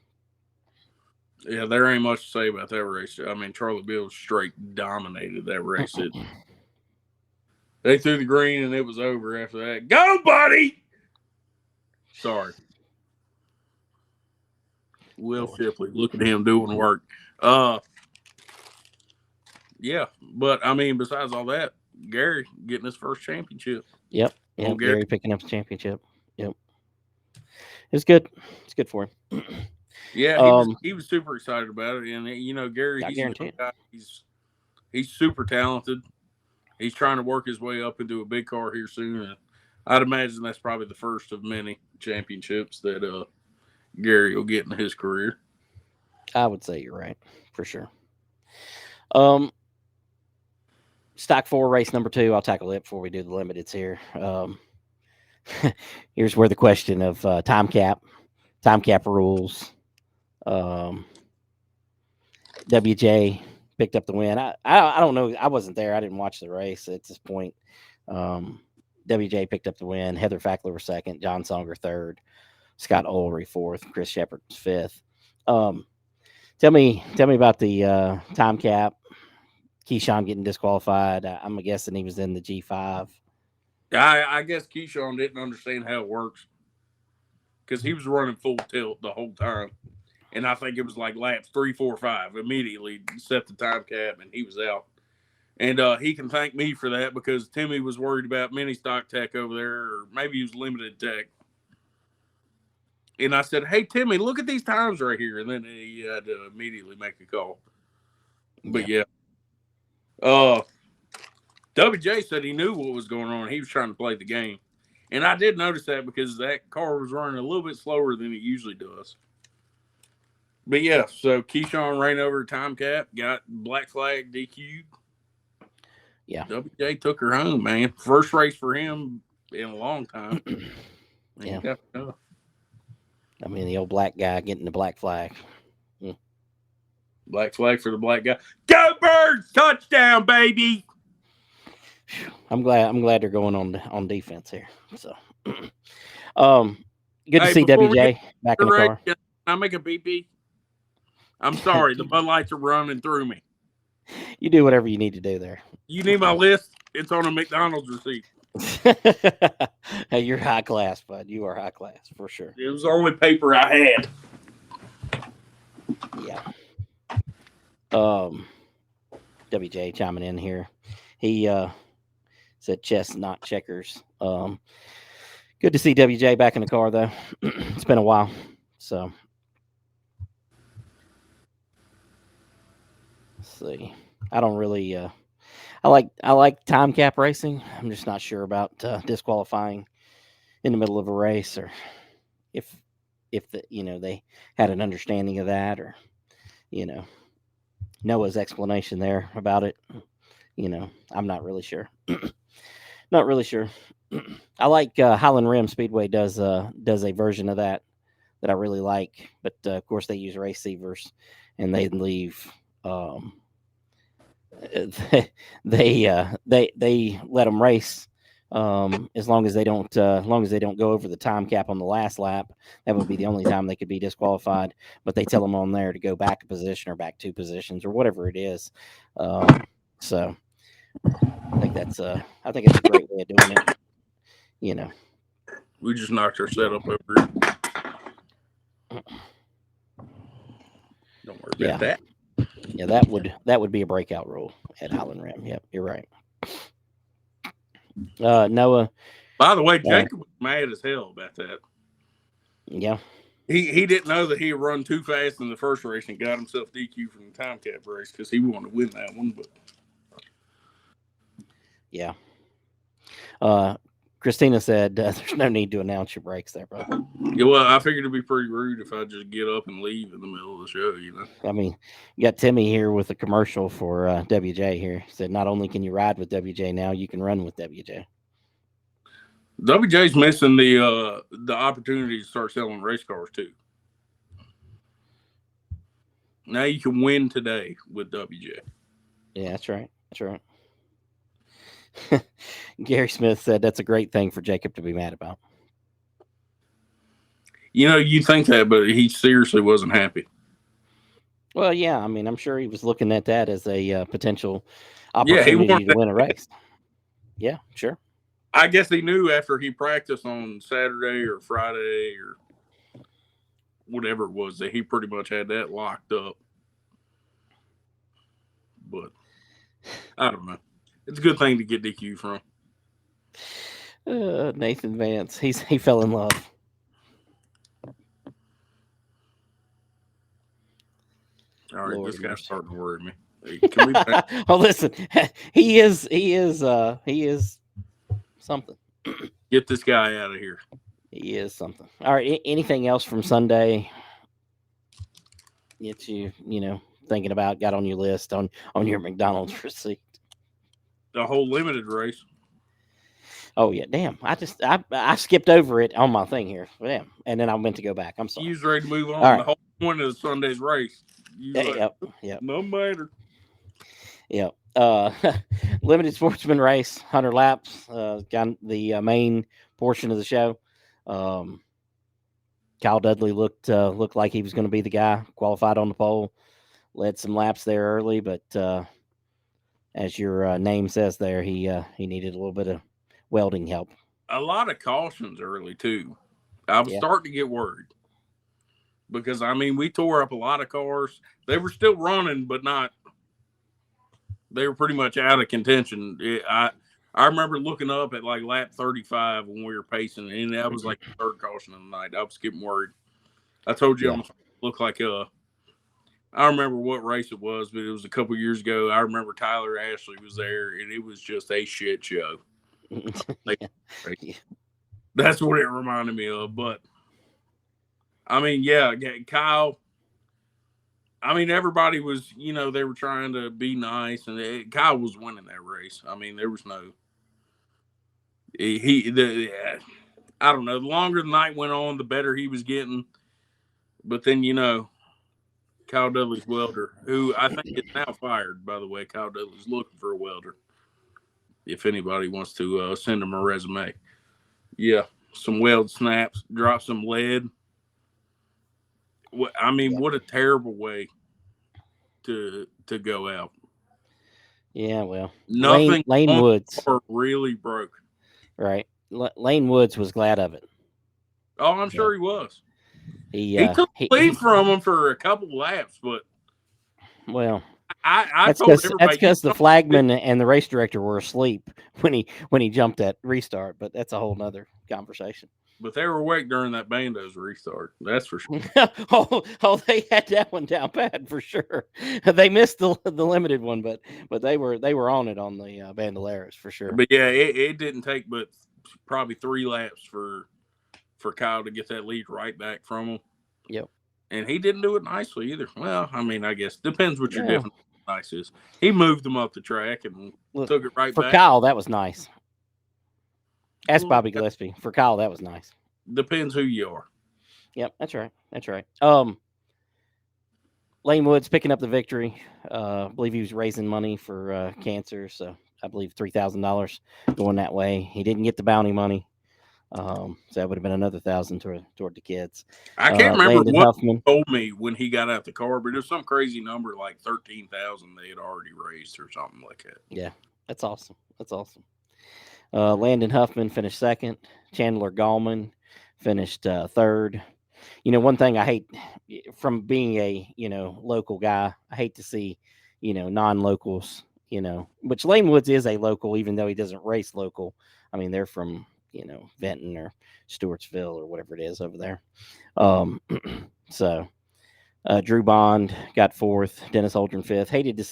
Yeah, there ain't much to say about that race. I mean, Charlie Bill straight dominated that race. They threw the green and it was over after that. Go, buddy! Sorry. Will Shipley, look at him doing work. Yeah, but I mean, besides all that, Gary getting his first championship. Yep. Gary picking up the championship. Yep. It's good. It's good for him. Yeah, he was super excited about it, and you know, Gary, he's a young guy. He's super talented. He's trying to work his way up into a big car here soon, and I'd imagine that's probably the first of many championships that Gary will get in his career. I would say you're right for sure. Stock 4 race number 2. I'll tackle it before we do the limiteds here. Here's where the question of time cap rules. WJ picked up the win. I don't know. I wasn't there. I didn't watch the race at this point. WJ picked up the win. Heather Fackler was second. John Songer third. Scott Ulrey fourth. Chris Shepard fifth. Tell me about the time cap. Keyshawn getting disqualified. I'm guessing he was in the G5. I guess Keyshawn didn't understand how it works because he was running full tilt the whole time. And I think it was like laps 3, 4, 5. Immediately set the time cap and he was out. And he can thank me for that because Timmy was worried about mini stock tech over there, or maybe he was limited tech. And I said, "Hey, Timmy, look at these times right here." And then he had to immediately make a call. But yeah. WJ said he knew what was going on. He was trying to play the game. And I did notice that because that car was running a little bit slower than it usually does. But yeah, so Keyshawn ran over time cap, got black flag DQ'd. Yeah. WJ took her home, man. First race for him in a long time. Yeah. I mean, the old black guy getting the black flag. Black flag for the black guy. Go Birds! Touchdown, baby! I'm glad they're going on defense here. So, good to see WJ back in the car. Can I make a pee-pee? I'm sorry, the Bud Lights are running through me. You do whatever you need to do there. You need my list? It's on a McDonald's receipt. Hey, you're high class, bud. You are high class for sure. It was the only paper I had. Yeah. WJ chiming in here. He said chess, not checkers. Good to see WJ back in the car though. It's been a while. So let's see. I don't really I like time cap racing. I'm just not sure about disqualifying in the middle of a race, or if they had an understanding of that, or Noah's explanation there about it. I'm not really sure. Not really sure. I like Highland Rim Speedway does a version of that I really like, but of course they use receivers and they leave. They let them race as long as they don't go over the time cap on the last lap. That would be the only time they could be disqualified. But they tell them on there to go back a position or back 2 positions or whatever it is. So I think it's a great way of doing it. We just knocked our setup over. Don't worry about that. Yeah, that would be a breakout rule at Highland Rim. Yep, you're right. Noah. By the way, Jacob was mad as hell about that. Yeah. He didn't know that he had run too fast in the first race and got himself DQ from the time cap race because he wanted to win that one. But yeah. Christina said there's no need to announce your breaks there, brother. Yeah, well, I figured it'd be pretty rude if I just get up and leave in the middle of the show, I mean, you got Timmy here with a commercial for WJ here. He said not only can you ride with WJ now, you can run with WJ. WJ's missing the opportunity to start selling race cars too. Now you can win today with WJ. Yeah, that's right. That's right. Gary Smith said that's a great thing for Jacob to be mad about. You think that, but he seriously wasn't happy. Well, yeah, I mean, I'm sure he was looking at that as a potential opportunity to win a race. Yeah, sure. I guess he knew after he practiced on Saturday or Friday or whatever it was that he pretty much had that locked up. But I don't know. It's a good thing to get DQ from. Nathan Vance, he fell in love. All right, Lord, this guy's starting to worry me. Hey, can we oh, listen, he is something. Get this guy out of here. He is something. All right, anything else from Sunday? Get you thinking about, got on your list on your McDonald's receipt? The whole limited race. Oh yeah, damn! I skipped over it on my thing here. Damn, and then I meant to go back. I'm sorry. You was ready to move on. All right. The whole point of the Sunday's race. Yep. No matter. Yep. Limited sportsman race, 100 laps. Got the main portion of the show. Kyle Dudley looked like he was going to be the guy. Qualified on the pole, led some laps there early, but as your name says there, he needed a little bit of welding help. A lot of cautions early too. I was starting to get worried because we tore up a lot of cars. They were still running, but not. They were pretty much out of contention. I remember looking up at like lap 35 when we were pacing, and that was like the third caution of the night. I was getting worried. I told you I'm look like I remember what race it was, but it was a couple years ago. I remember Tyler Ashley was there, and it was just a shit show. That's what it reminded me of. But Kyle. Everybody was, they were trying to be nice, and Kyle was winning that race. There was no. I don't know. The longer the night went on, the better he was getting. But then, Kyle Dudley's welder, who I think is now fired, by the way. Kyle Dudley's looking for a welder. If anybody wants to send him a resume. Yeah, some weld snaps, drop some lead. What a terrible way to go out. Yeah, well, nothing. Lane Woods really broke. Right, Lane Woods was glad of it. Oh, I'm sure he was. He took the lead from him for a couple laps, but that's because the flagman and the race director were asleep when he jumped that restart. But that's a whole nother conversation. But they were awake during that Bandos restart. That's for sure. oh, they had that one down bad for sure. They missed the limited one, but they were on it on the Bandoleros for sure. But yeah, it didn't take but probably 3 laps for Kyle to get that lead right back from him. Yep. And he didn't do it nicely either. Well, I guess depends what your definition of nice is. He moved them up the track and took it right back. For Kyle, that was nice. Ask Bobby Gillespie. For Kyle, that was nice. Depends who you are. Yep, that's right. Lane Woods picking up the victory. I believe he was raising money for cancer, so I believe $3,000 going that way. He didn't get the bounty money, so that would have been another $1,000 toward the kids. I can't remember what he told me when he got out the car, but there's some crazy number like $13,000 they had already raised or something like that. Yeah, that's awesome. Landon Huffman finished second. Chandler Gallman finished third. One thing I hate from being a local guy, I hate to see non-locals. Which Lane Woods is a local, even though he doesn't race local. They're from Benton or Stewartsville or whatever it is over there. So Drew Bond got fourth. Dennis Holdren fifth. Hated to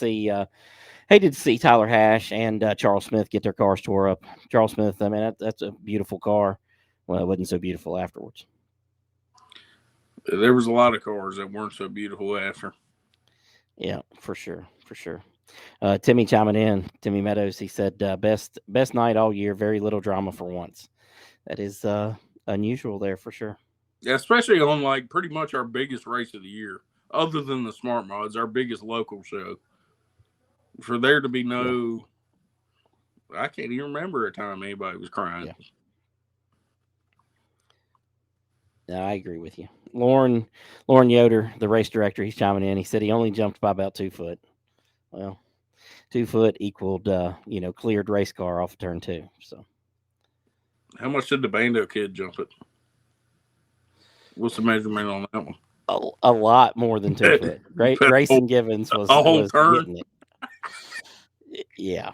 see Tyler Hash and Charles Smith get their cars tore up. Charles Smith, that's a beautiful car. Well, it wasn't so beautiful afterwards. There was a lot of cars that weren't so beautiful after. Yeah, for sure. Timmy chiming in. Timmy Meadows, he said, best night all year. Very little drama for once. That is unusual there for sure. Yeah, especially on like pretty much our biggest race of the year, other than the Smart Mods, our biggest local show. For there to be I can't even remember a time anybody was crying. I agree with you. Lauren Yoder, the race director, he's chiming in. He said he only jumped by about 2 foot. Well, 2 foot equaled, cleared race car off of turn 2. So, how much did the Bando kid jump it? What's the measurement on that one? a lot more than 2 foot. Grayson Givens was turn. getting it. Yeah,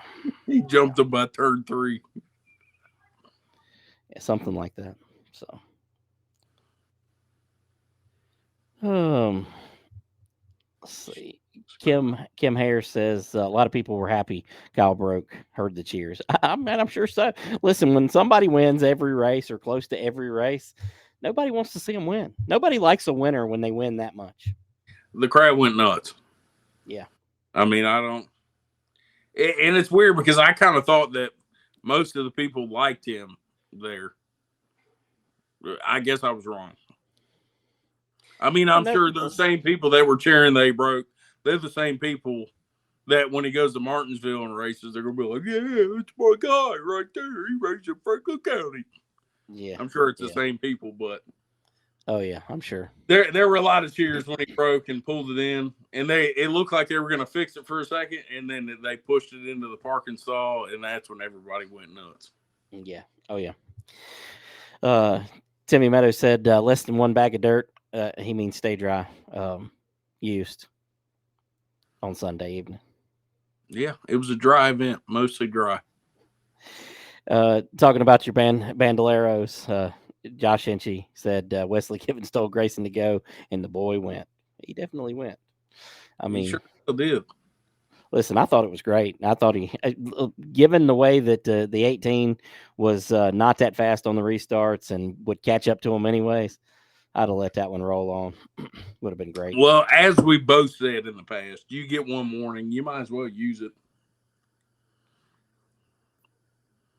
he jumped him by turn 3. Yeah, something like that. So, let's see. Kim Harris says a lot of people were happy Kyle broke, heard the cheers. I'm sure so. Listen, when somebody wins every race or close to every race, nobody wants to see them win. Nobody likes a winner when they win that much. The crowd went nuts. Yeah. I mean, I don't. And it's weird because I kind of thought that most of the people liked him there. I guess I was wrong. I mean, I'm sure the same people that were cheering they broke, they're the same people that when he goes to Martinsville and races, they're going to be like, yeah, it's my guy right there. He raced in Franklin County. Yeah. I'm sure it's the same people, but. Oh, yeah, I'm sure. There were a lot of cheers when he broke and pulled it in. And it looked like they were going to fix it for a second, and then they pushed it into the parking stall, and that's when everybody went nuts. Yeah. Oh, yeah. Timmy Meadows said less than 1 bag of dirt. He means stay dry. Used on Sunday evening. Yeah, it was a dry event, mostly dry. Talking about your bandoleros, Josh Hinchee said Wesley Givens told Grayson to go, and the boy went. He definitely went. I mean, he sure did. Listen, I thought it was great. I thought given the way that the 18 was not that fast on the restarts and would catch up to him anyways, I'd have let that one roll on. Would have been great. Well, as we both said in the past, you get one warning, you might as well use it.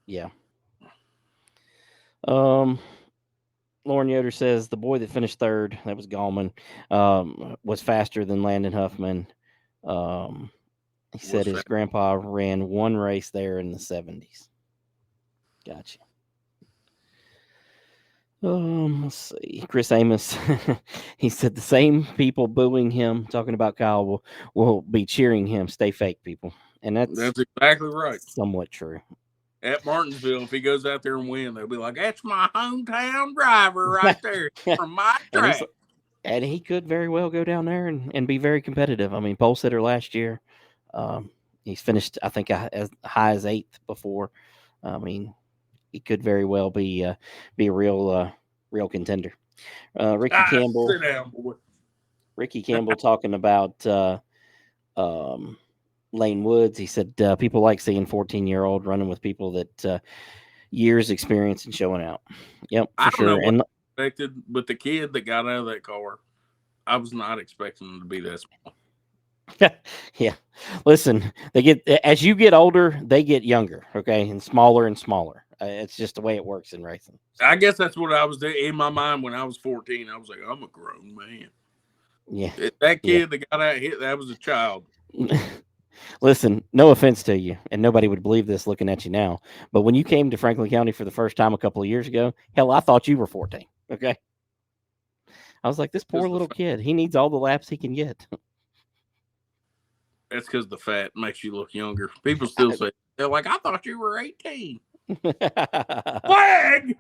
Yeah. Lauren Yoder says the boy that finished third, that was Gallman, was faster than Landon Huffman. He said his grandpa ran one race there in the 70s. Gotcha. Let's see. Chris Amos, he said the same people booing him, talking about Kyle, will be cheering him. Stay fake, people. And that's exactly right. Somewhat true. At Martinsville, if he goes out there and wins, they'll be like, that's my hometown driver right there from my track. And he could very well go down there and be very competitive. I mean, pole sitter last year. He's finished, I think, as high as 8th before. I mean, he could very well be a real contender. Ricky Campbell. Sit down, boy. Ricky Campbell talking about Lane Woods. He said people like seeing 14-year-old running with people that years experience and showing out. Yep, for I don't sure. know what I expected, but the kid that got out of that car, I was not expecting him to be that small. Yeah. Listen, as you get older, they get younger, okay, and smaller and smaller. It's just the way it works in racing. I guess that's what I was doing in my mind when I was 14. I was like, I'm a grown man. Yeah. That kid that got out hit, that was a child. Listen, no offense to you, and nobody would believe this looking at you now, but when you came to Franklin County for the first time a couple of years ago, hell, I thought you were 14, okay? I was like, this poor little kid, he needs all the laps he can get. That's because the fat makes you look younger. People still say, they're like, I thought you were 18. Flag!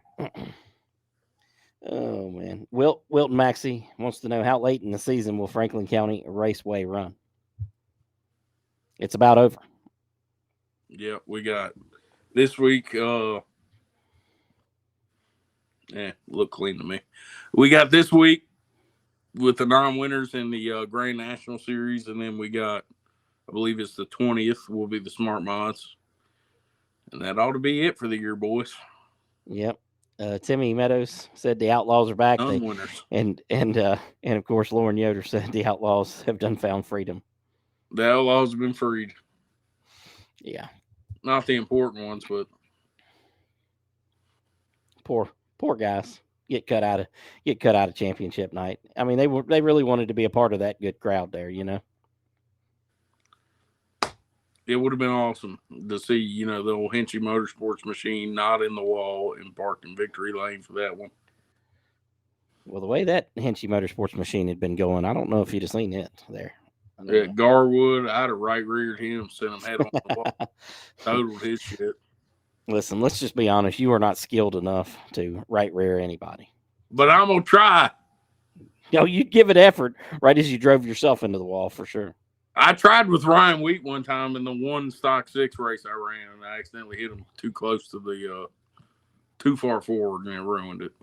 Oh, man. Wilton Maxey wants to know how late in the season will Franklin County Raceway run? It's about over. Yeah, we got this week. Look clean to me. We got this week with the non-winners in the Grand National Series, and then we got, I believe it's the 20th, will be the Smart Mods. And that ought to be it for the year, boys. Yep. Timmy Meadows said the Outlaws are back. Non-winners. And of course, Lauren Yoder said the Outlaws have done found freedom. The Outlaws have been freed. Yeah. Not the important ones, but poor guys get cut out of championship night. I mean, they really wanted to be a part of that good crowd there, you know. It would have been awesome to see, you know, the old Hinchee Motorsports machine not in the wall and parked in Victory Lane for that one. Well, the way that Hinchee Motorsports machine had been going, I don't know if you'd have seen it there. At Garwood, I'd have right reared him, sent him head on the wall, totaled his shit. Listen, let's just be honest. You are not skilled enough to right rear anybody. But I'm going to try. You'd give it effort right as you drove yourself into the wall for sure. I tried with Ryan Wheat one time in the one stock 6 race I ran, and I accidentally hit him too close to the too far forward, and it ruined it.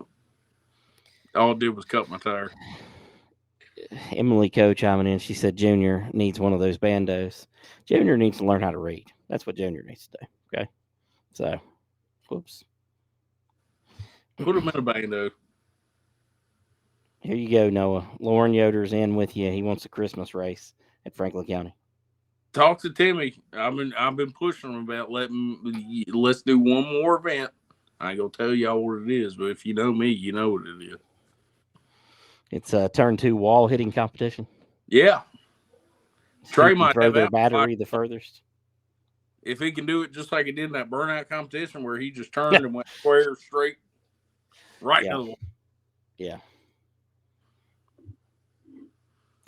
All it did was cut my tire. Emily Coe chiming in. She said Junior needs one of those bandos. Junior needs to learn how to read. That's what Junior needs to do. Okay. So, whoops. Put him in a bando. Here you go, Noah. Lauren Yoder's in with you. He wants a Christmas race at Franklin County. Talk to Timmy. I've been pushing him about let's do one more event. I ain't gonna tell y'all what it is, but if you know me, you know what it is. It's a turn 2 wall hitting competition. Yeah. Trey might throw their battery the furthest. If he can do it just like he did in that burnout competition where he just turned and went square straight right into the wall. Yeah.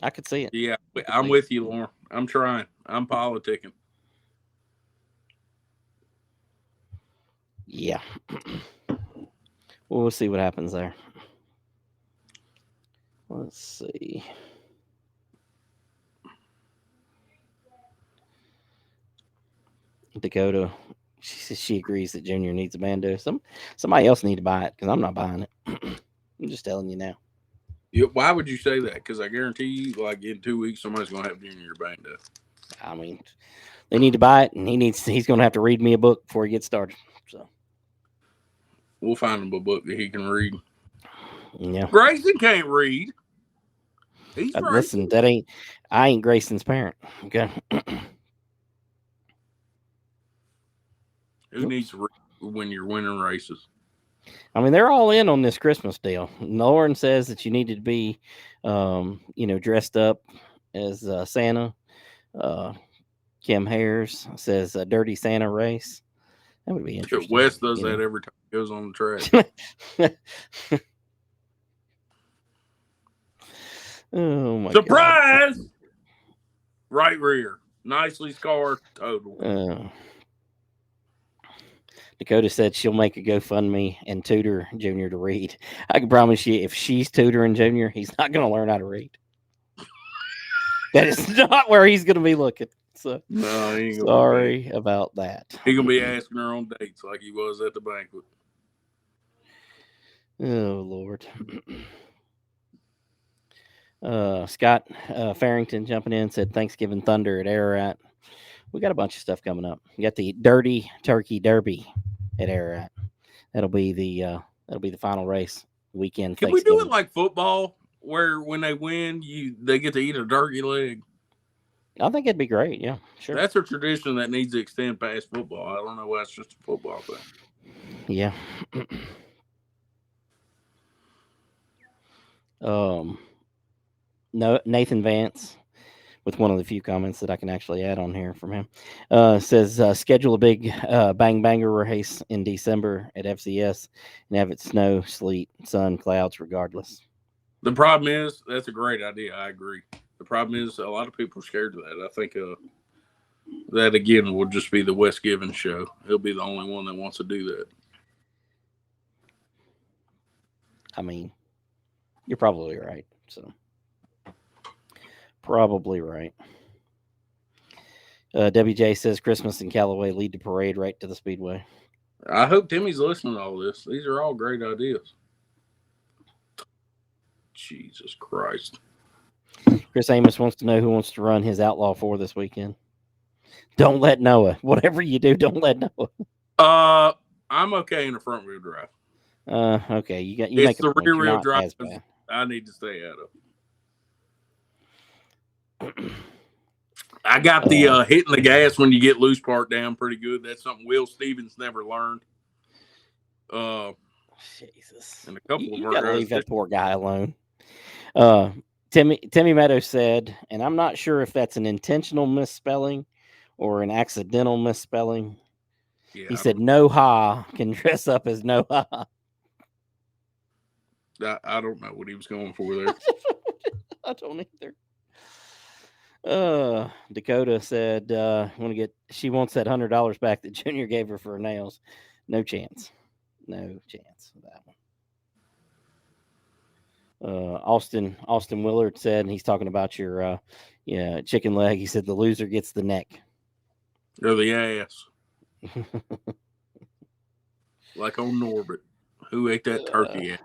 I could see it. Yeah, I'm with you, Lauren. I'm trying. I'm politicking. Yeah. We'll see what happens there. Let's see. Dakota, she says she agrees that Junior needs a bando. Somebody else need to buy it because I'm not buying it. I'm just telling you now. Why would you say that? Because I guarantee you, like in 2 weeks, somebody's gonna have Junior bando. I mean, they need to buy it, and he's gonna have to read me a book before he gets started. So we'll find him a book that he can read. Yeah, Grayson can't read. He's listen, I ain't Grayson's parent. Okay. Who needs to read when you're winning races? I mean, they're all in on this Christmas deal. Lauren says that you needed to be, dressed up as Santa. Kim Hares says a dirty Santa race. That would be interesting. Wes does that every time he goes on the track. Oh my Surprise! God. Right rear. Nicely scarred total. Dakota said she'll make a GoFundMe and tutor Junior to read. I can promise you, if she's tutoring Junior, he's not going to learn how to read. That is not where he's going to be looking. So, no, he ain't sorry about that. He's going to be asking her on dates like he was at the banquet. Oh, Lord. Scott Farrington jumping in said Thanksgiving Thunder at Ararat. We got a bunch of stuff coming up. We got the Dirty Turkey Derby at Ararat. That'll be the final race weekend. Can we do it like football, where when they win, they get to eat a turkey leg? I think it'd be great. Yeah, sure. That's a tradition that needs to extend past football. I don't know why it's just a football thing. Yeah. No, Nathan Vance, with one of the few comments that I can actually add on here from him, says schedule a big bang banger race in December at FCS and have it snow, sleet, sun, clouds, regardless. The problem is that's a great idea. I agree. The problem is a lot of people are scared of that. I think that again will just be the Wes Givens show. He'll be the only one that wants to do that. I mean, you're probably right. So. Probably right. WJ says Christmas in Callaway lead to parade right to the Speedway. I hope Timmy's listening to all this. These are all great ideas. Jesus Christ. Chris Amos wants to know who wants to run his Outlaw 4 this weekend. Don't let Noah. Whatever you do, don't let Noah. I'm okay in the front wheel drive. Okay. You it's make the rear wheel drive I need to stay out of. I got the hitting the gas when you get loose part down pretty good. That's something Will Stevens never learned. Jesus. And a couple you of gotta leave that poor guy alone. Timmy Meadows said, and I'm not sure if that's an intentional misspelling or an accidental misspelling. Yeah, he said, "No ha can dress up as no ha." I don't know what he was going for there. I don't either. Dakota said, she wants that $100 back that Junior gave her for her nails. No chance. No chance of that one. Austin Willard said, and he's talking about your chicken leg. He said the loser gets the neck. Or the ass. Like on Norbert, who ate that turkey.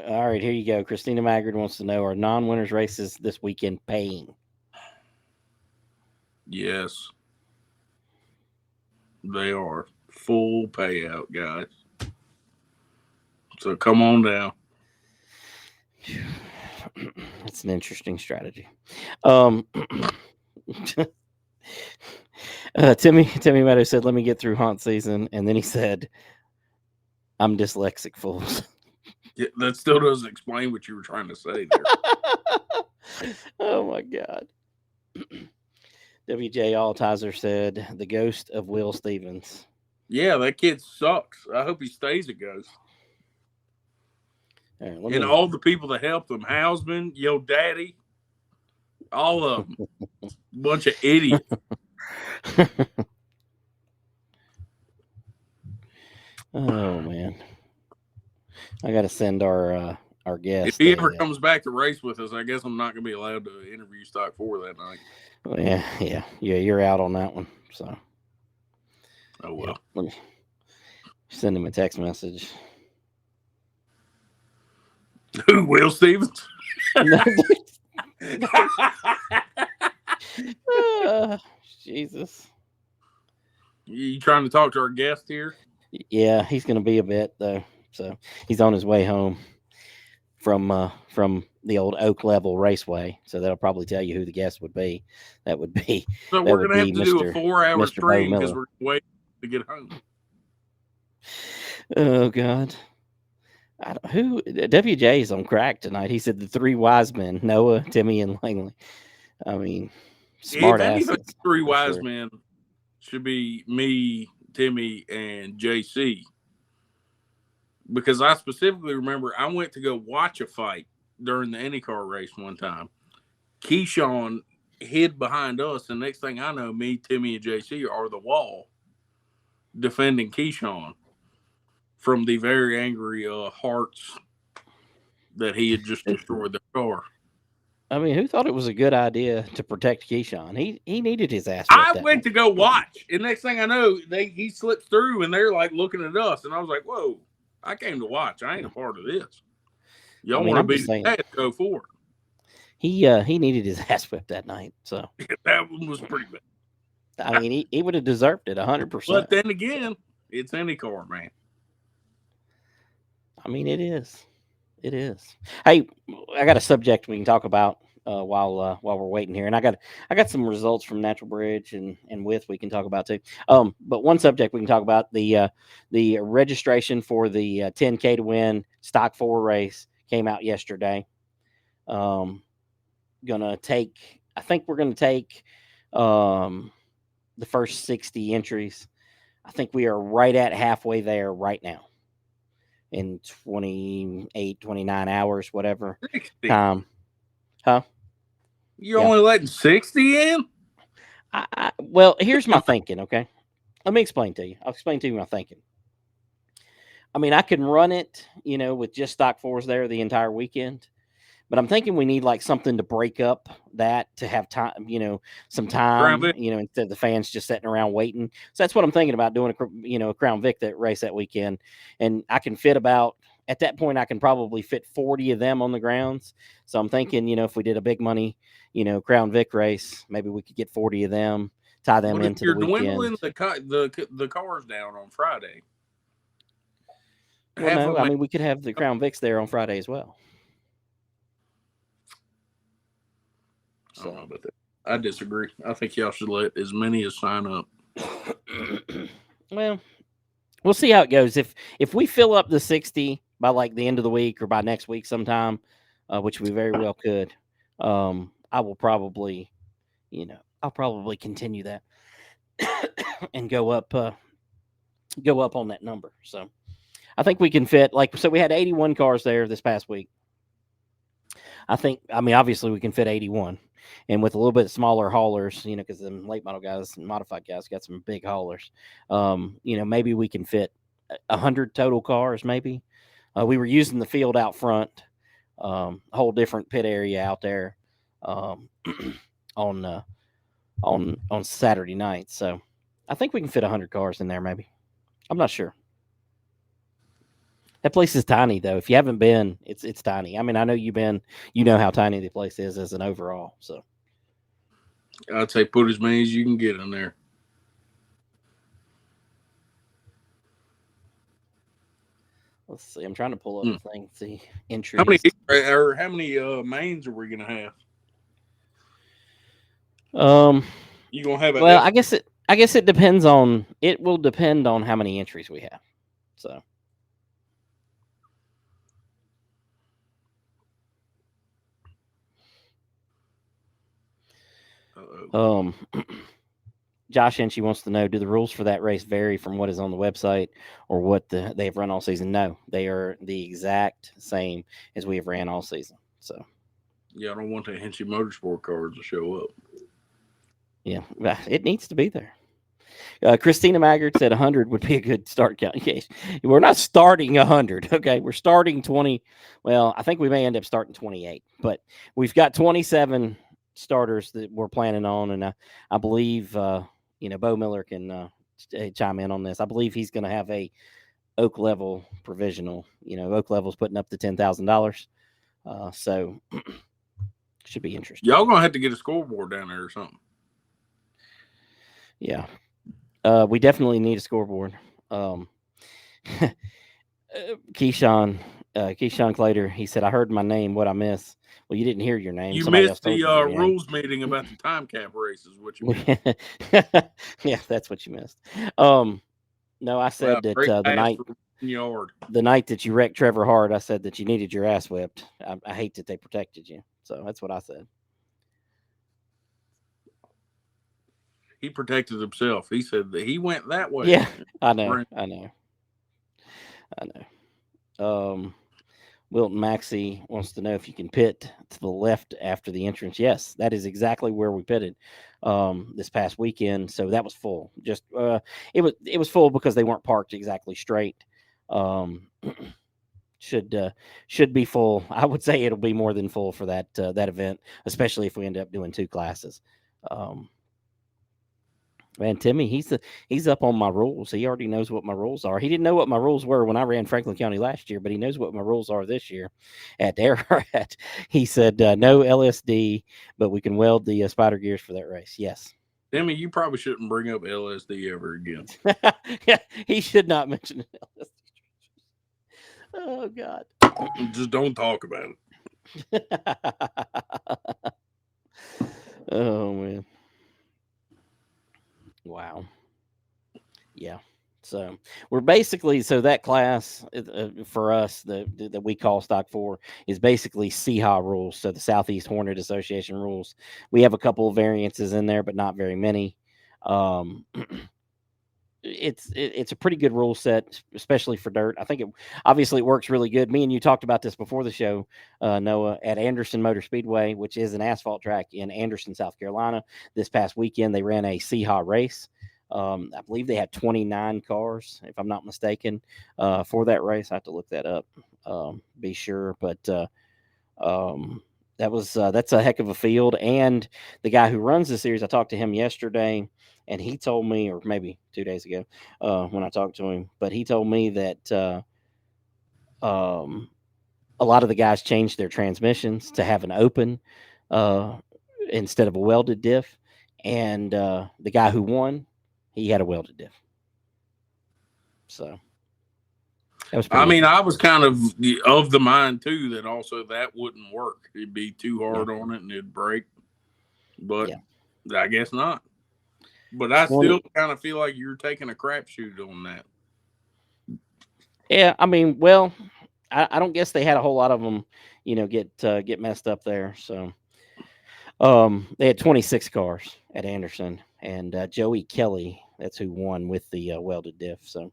All right, here you go. Christina Maggard wants to know, are non-winners races this weekend paying? Yes. They are. Full payout, guys. So come on down. It's an interesting strategy. Timmy Meadow said, let me get through haunt season. And then he said, I'm dyslexic, fools. Yeah, that still doesn't explain what you were trying to say there. Oh, my God. WJ Altizer said, the ghost of Will Stevens. Yeah, that kid sucks. I hope he stays a ghost. Right, and all the people that helped him, Hausman, Yo Daddy, all of them. Bunch of idiots. Oh, man. I got to send our guest. If he ever comes back to race with us, I guess I'm not going to be allowed to interview Stock 4 that night. Well, yeah, you're out on that one. So. Oh, well. Yeah, let me send him a text message. Who, Will Stevens? Jesus. You trying to talk to our guest here? Yeah, he's going to be a bit, though. So he's on his way home from the old Oak Level Raceway. So that'll probably tell you who the guest would be. That would be. So we're going to have to do a 4-hour stream because we're waiting to get home. Oh, God. WJ is on crack tonight. He said the three wise men, Noah, Timmy, and Langley. I mean, smart asses. Three wise men should be me, Timmy, and JC. Because I specifically remember I went to go watch a fight during the IndyCar race one time. Keyshawn hid behind us, and next thing I know, me, Timmy, and JC are the wall defending Keyshawn from the very angry Hearts that he had just destroyed their car. I mean, who thought it was a good idea to protect Keyshawn? He needed his ass. I went to go watch, and next thing I know, he slips through, and they're like looking at us, and I was like, "Whoa! I came to watch. I ain't a part of this. Y'all want to be the bad? Go for it." He needed his ass whipped that night. So that one was pretty bad. I mean, he would have deserved it 100%. But then again, it's IndyCar, man. I mean, it is. It is. Hey, I got a subject we can talk about while we're waiting here, and I got some results from Natural Bridge and Wythe we can talk about too. But one subject we can talk about, the registration for the 10K to win Stock 4 race came out yesterday. I think we're gonna take the first 60 entries. I think we are right at halfway there right now. In 28, 29 hours, whatever 60. time. Huh? You're only letting 60 in? Well, here's my thinking, okay? Let me explain to you. I'll explain to you my thinking. I mean, I can run it, with just Stock 4s there the entire weekend. But I'm thinking we need like something to break up that, to have time, some time, instead of the fans just sitting around waiting. So that's what I'm thinking about doing, a Crown Vic that race that weekend. And I can fit at that point, I can probably fit 40 of them on the grounds. So I'm thinking, if we did a big money, Crown Vic race, maybe we could get 40 of them, tie them into the weekend. You're dwindling the cars down on Friday. Well, no, I mean, we could have the Crown Vics there on Friday as well. I don't know about that. I disagree. I think y'all should let as many as sign up. Well, we'll see how it goes. If we fill up the 60 by like the end of the week or by next week sometime, which we very well could, I will probably, I'll probably continue that and go up on that number. So I think we can fit so we had 81 cars there this past week. I mean, obviously we can fit 81, and with a little bit smaller haulers, because the late model guys and modified guys got some big haulers. Maybe we can fit 100 total cars. Maybe we were using the field out front, whole different pit area out there on Saturday night. So I think we can fit 100 cars in there. Maybe. I'm not sure. That place is tiny, though. If you haven't been, it's tiny. I mean, I know you've been. You know how tiny the place is as an overall. So I'd say put as many as you can get in there. Let's see. I'm trying to pull up the thing. See entries. How many mains are we gonna have? You gonna have well, I guess it depends on. It will depend on how many entries we have. So. Josh Hinchee wants to know, do the rules for that race vary from what is on the website or what they have run all season? No, they are the exact same as we have ran all season. So, yeah, I don't want the Hinchee Motorsport cars to show up. Yeah, it needs to be there. Christina Maggard said 100 would be a good start count. We're not starting 100, okay? We're starting 20. Well, I think we may end up starting 28, but we've got 27 starters that we're planning on, and I believe Bo Miller can chime in on this. I believe he's going to have a Oak level provisional. Oak level's putting up the $10,000, so should be interesting. Y'all gonna have to get a scoreboard down there or something. Yeah, we definitely need a scoreboard. Keyshawn Clater, he said, I heard my name. What I miss? Well, you didn't hear your name. You missed the rules meeting about the time cap races. What you missed? Yeah, that's what you missed. No, I said that the night that you wrecked Trevor Hart, I said that you needed your ass whipped. I hate that they protected you. So that's what I said. He protected himself. He said that he went that way. Yeah, I know. Wilton Maxey wants to know if you can pit to the left after the entrance. Yes, that is exactly where we pitted this past weekend. So that was full. Just it was full because they weren't parked exactly straight. Should be full. I would say it'll be more than full for that event, especially if we end up doing two classes. Man, Timmy, he's up on my rules. He already knows what my rules are. He didn't know what my rules were when I ran Franklin County last year, but he knows what my rules are this year at Ararat. He said no LSD, but we can weld the spider gears for that race. Yes. Timmy, you probably shouldn't bring up LSD ever again. Yeah, he should not mention LSD. Oh, God. Just don't talk about it. Oh, man. Wow. Yeah. So we're basically, that class for us that we call Stock 4 is basically CHA rules. So the Southeast Hornet Association rules. We have a couple of variances in there, but not very many. It's a pretty good rule set, especially for dirt. I think it works really good. Me and you talked about this before the show, Noah, at Anderson Motor Speedway, which is an asphalt track in Anderson, South Carolina. This past weekend, they ran a CHA race. I believe they had 29 cars, if I'm not mistaken, for that race. I have to look that up, be sure. But that's a heck of a field. And the guy who runs the series, I talked to him yesterday, and he told me, or maybe 2 days ago, when I talked to him, but he told me that a lot of the guys changed their transmissions to have an open instead of a welded diff. And the guy who won, he had a welded diff. So I was kind of the mind too that also that wouldn't work. It'd be too hard on it and it'd break. But I guess not. But I still kind of feel like you're taking a crapshoot on that. Yeah, I mean, well, I don't guess they had a whole lot of them, get messed up there. So they had 26 cars at Anderson, and Joey Kelly, that's who won with the welded diff. So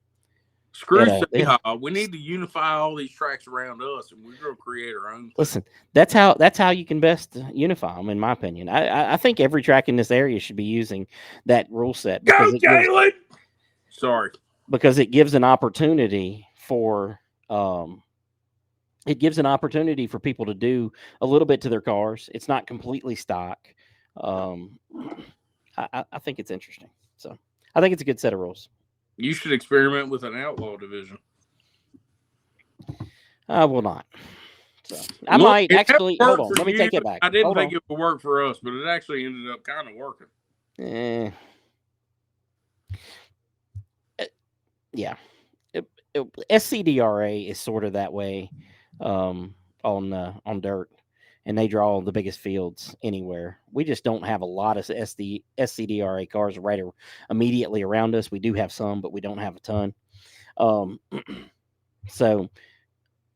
Screw Seahawk. We need to unify all these tracks around us, and we're going to create our own thing. Listen, that's how you can best unify them, in my opinion. I think every track in this area should be using that rule set. Go, Jalen! Sorry. Because it gives an opportunity for people to do a little bit to their cars. It's not completely stock. I think it's interesting. So I think it's a good set of rules. You should experiment with an outlaw division. I will not. So I might actually. Hold on. Let me take it back. I didn't think it would work for us, but it actually ended up kind of working. Yeah. SCDRA is sort of that way on dirt, and they draw the biggest fields anywhere. We just don't have a lot of SCDRA cars right immediately around us. We do have some, but we don't have a ton. So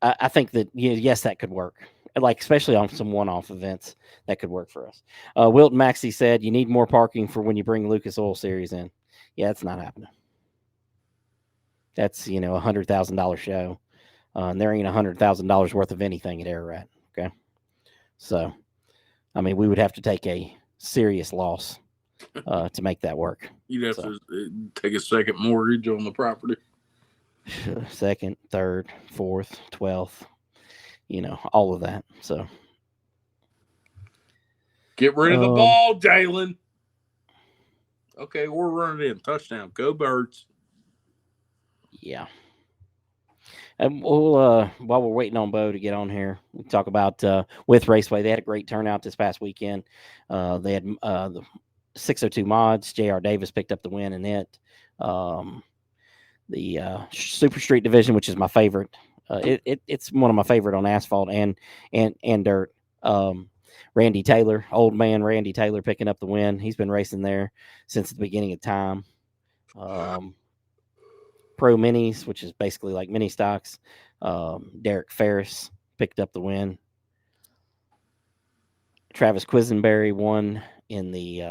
I think that, yes, that could work. Like, especially on some one-off events, that could work for us. Wilton Maxey said, you need more parking for when you bring Lucas Oil Series in. Yeah, it's not happening. That's, $100,000 show. And there ain't $100,000 worth of anything at Ararat. Okay. So, I mean, we would have to take a serious loss to make that work. You'd have to take a second mortgage on the property. Second, third, fourth, 12th, all of that. So, get rid of the ball, Jalen. Okay, we're running in. Touchdown. Go Birds. Yeah. And we'll, while we're waiting on Bo to get on here, we talk about Wythe Raceway. They had a great turnout this past weekend. They had the 602 mods. J.R. Davis picked up the win in it. The Super Street division, which is my favorite. It's one of my favorite on asphalt and dirt. Randy Taylor, old man Randy Taylor, picking up the win. He's been racing there since the beginning of time. Pro Minis, which is basically like mini stocks. Derek Ferris picked up the win. Travis Quisenberry won in the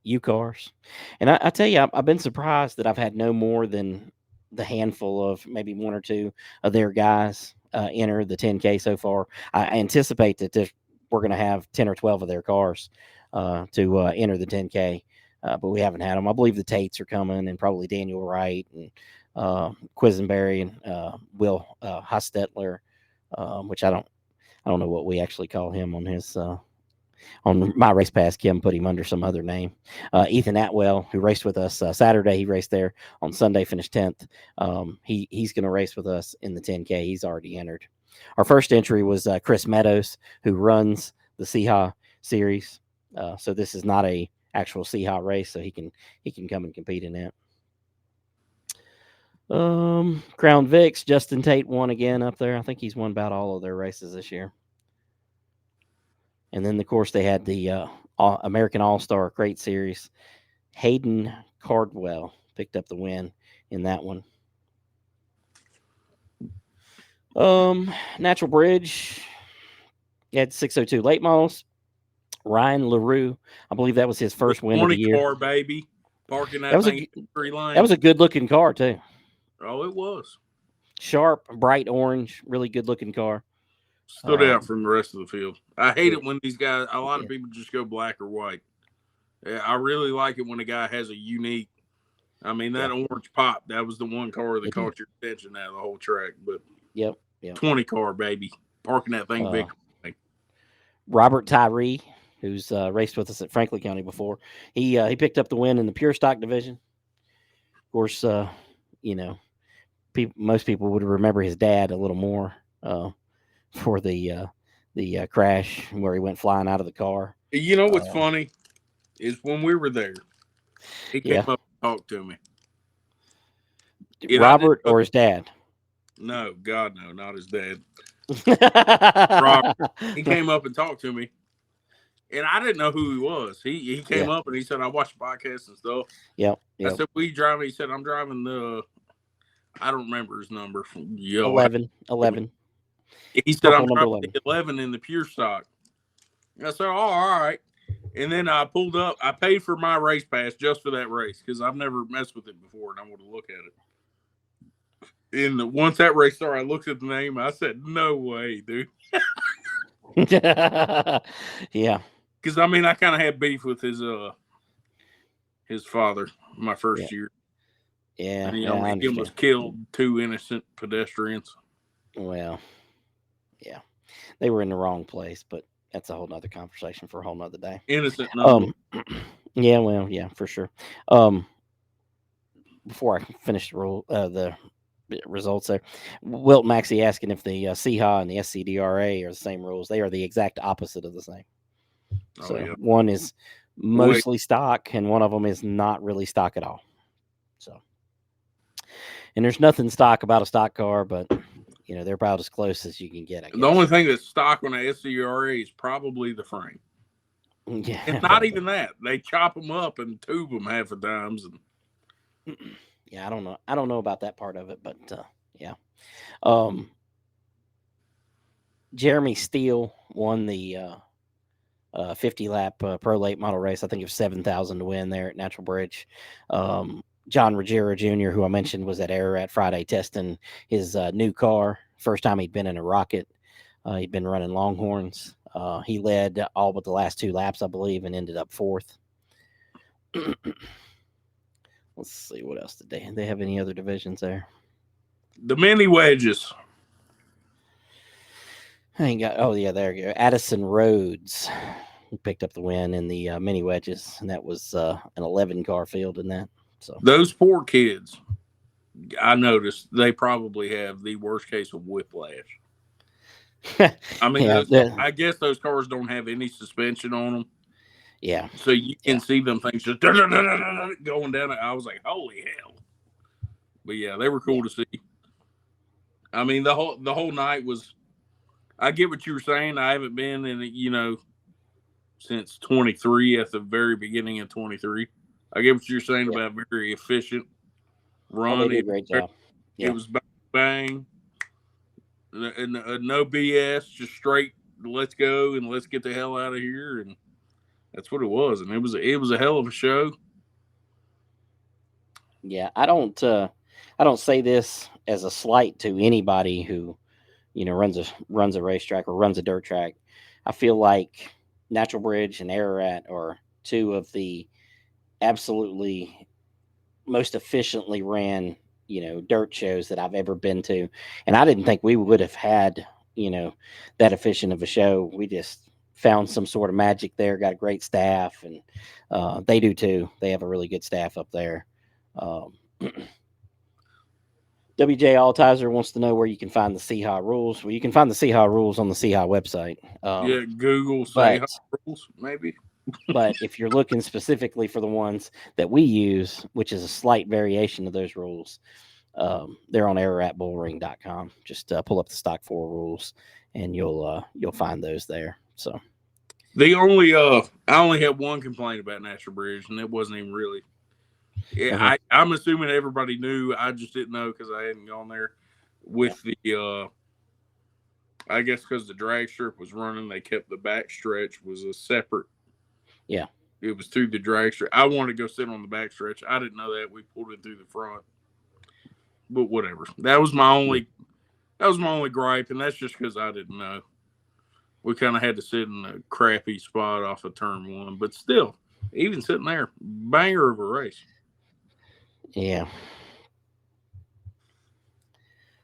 U-Cars. And I tell you, I've been surprised that I've had no more than the handful of maybe one or two of their guys enter the 10K so far. I anticipate that we're going to have 10 or 12 of their cars to enter the 10K, but we haven't had them. I believe the Tates are coming, and probably Daniel Wright and Quisenberry and Will Hostetler, which I don't know what we actually call him on his on my race pass. Kim put him under some other name. Ethan Atwell, who raced with us Saturday, he raced there. On Sunday, finished 10th. He's going to race with us in the 10K. He's already entered. Our first entry was Chris Meadows, who runs the CHA series. So this is not a actual CHA race, so he can come and compete in it. Crown Vics, Justin Tate won again up there. I think he's won about all of their races this year. And then, of course, they had the American All-Star Crate Series. Hayden Cardwell picked up the win in that one. Natural Bridge, you had 602 late models. Ryan LaRue, I believe that was his first win of the year. Car, baby. Parking that thing in 3 lanes. That was a good-looking car, too. Oh, it was. Sharp, bright orange, really good-looking car. Stood out from the rest of the field. I hate it when these guys, a lot of people just go black or white. I really like it when a guy has a unique, that orange pop, that was the one car that caught your attention out of the whole track. But 20 car, baby. Parking that thing big. Robert Tyree, who's raced with us at Franklin County before, he picked up the win in the pure stock division. Of course, most people would remember his dad a little more for the crash where he went flying out of the car. You know what's funny is when we were there, he came up and talked to me. Robert or his dad? No, God, no, not his dad. Robert. He came up and talked to me, and I didn't know who he was. He came up and he said, "I watch podcasts and stuff." Yep. I said, "We driving?" He said, "I'm driving the." I don't remember his number. 11. He said, "I'm driving the 11 in the pure stock." I said, "Oh, all right." And then I pulled up. I paid for my race pass just for that race because I've never messed with it before, and I want to look at it. And once that race started, I looked at the name. I said, "No way, dude." Yeah. Because I mean, I kind of had beef with his father my first year. Yeah. And, he almost killed 2 innocent pedestrians. Well, yeah, they were in the wrong place, but that's a whole nother conversation for a whole nother day. Innocent number. Yeah, well, yeah, for sure. Before I finish the results there, Wilt Maxey asking if the CHA and the SCDRA are the same rules. They are the exact opposite of the same. So one is mostly stock, and one of them is not really stock at all. So, and there's nothing stock about a stock car, but they're about as close as you can get. I guess. The only thing that's stock on the SCDRA is probably the frame. Yeah, and not even that. They chop them up and tube them half the times. And yeah, I don't know. I don't know about that part of it, but yeah. Jeremy Steele won the 50-lap Pro Late Model race. I think it was 7,000 to win there at Natural Bridge. John Ruggiero Jr., who I mentioned, was at Ararat Friday testing his new car. First time he'd been in a Rocket. He'd been running Longhorns. He led all but the last 2 laps, I believe, and ended up 4th. Let's see, what else did they have any other divisions there? The mini wedges. There you go. Addison Rhodes picked up the win in the mini wedges, and that was an 11-car field in that. So those poor kids, I noticed they probably have the worst case of whiplash. I mean, I guess those cars don't have any suspension on them. Yeah. So you can see them things just going down. I was like, holy hell. But yeah, they were cool to see. I mean, the whole night was, I get what you were saying. I haven't been in, since 23, at the very beginning of 23. I get what you're saying about very efficient run. They did a great job. It was bang, no BS, just straight. Let's go and let's get the hell out of here, and that's what it was. And it was a hell of a show. Yeah, I don't say this as a slight to anybody who, runs a racetrack or runs a dirt track. I feel like Natural Bridge and Ararat are 2 of the absolutely most efficiently ran, dirt shows that I've ever been to. And I didn't think we would have had, that efficient of a show. We just found some sort of magic there, got a great staff, and they do too. They have a really good staff up there. WJ Altizer wants to know where you can find the CHA rules. Well, you can find the CHA rules on the CHA website. Google CHA rules, maybe. But if you're looking specifically for the ones that we use, which is a slight variation of those rules, they're on AraratBullRing.com. Just pull up the stock 4 rules, and you'll find those there. So the only I only had one complaint about Natural Bridge, and it wasn't even really. Yeah, I'm assuming everybody knew. I just didn't know because I hadn't gone there with the. I guess because the drag strip was running, they kept the back stretch was a separate. Yeah, it was through the drag strip. I wanted to go sit on the back stretch. I didn't know that. We pulled it through the front, but whatever. That was my only gripe, and that's just because I didn't know. We kind of had to sit in a crappy spot off of turn 1, but still, even sitting there, banger of a race. Yeah.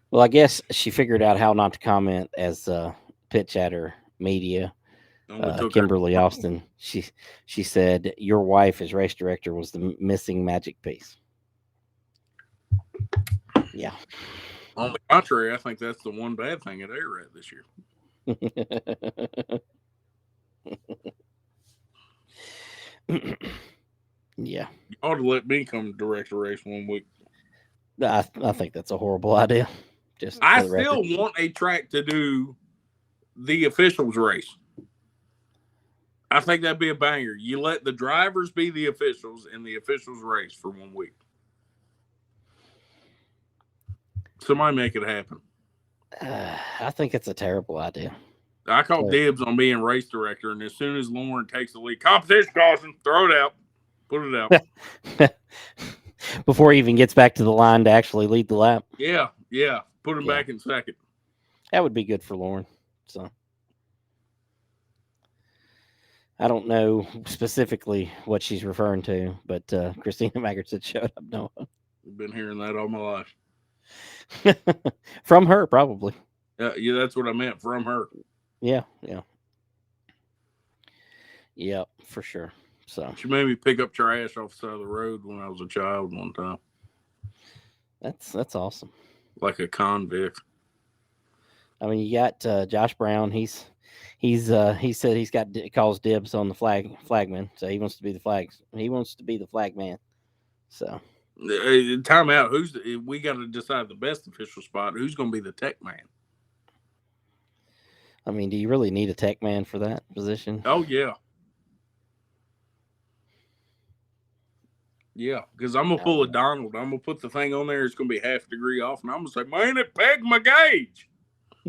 Well, I guess she figured out how not to comment as pit chatter media. Kimberly Austin, she said, your wife as race director was the missing magic piece. Yeah. On the contrary, I think that's the one bad thing at Ararat this year. Yeah. You ought to let me come direct a race one week. I think that's a horrible idea. I still want a track to do the officials race. I think that'd be a banger. You let the drivers be the officials and the officials race for 1 week. Somebody make it happen. I think it's a terrible idea. I call dibs on being race director, and as soon as Lauren takes the lead, competition caution, throw it out, put it out. Before he even gets back to the line to actually lead the lap. Yeah. Yeah, put him back in second. That would be good for Lauren. So I don't know specifically what she's referring to, but Christina Maggard said, "Shut up, Noah." I've been hearing that all my life. From her, probably. Yeah, that's what I meant, from her. Yeah. Yep, for sure. So she made me pick up trash off the side of the road when I was a child one time. That's awesome. Like a convict. I mean, you got Josh Brown. He said he's calls dibs on the flagman, so he wants to be the flag man. So time out. We got to decide the best official spot. Who's going to be the tech man? I mean, do you really need a tech man for that position? Oh yeah. Yeah, because I'm going to pull a Donald. I'm going to put the thing on there. It's going to be half a degree off. And I'm going to say, man, it pegged my gauge.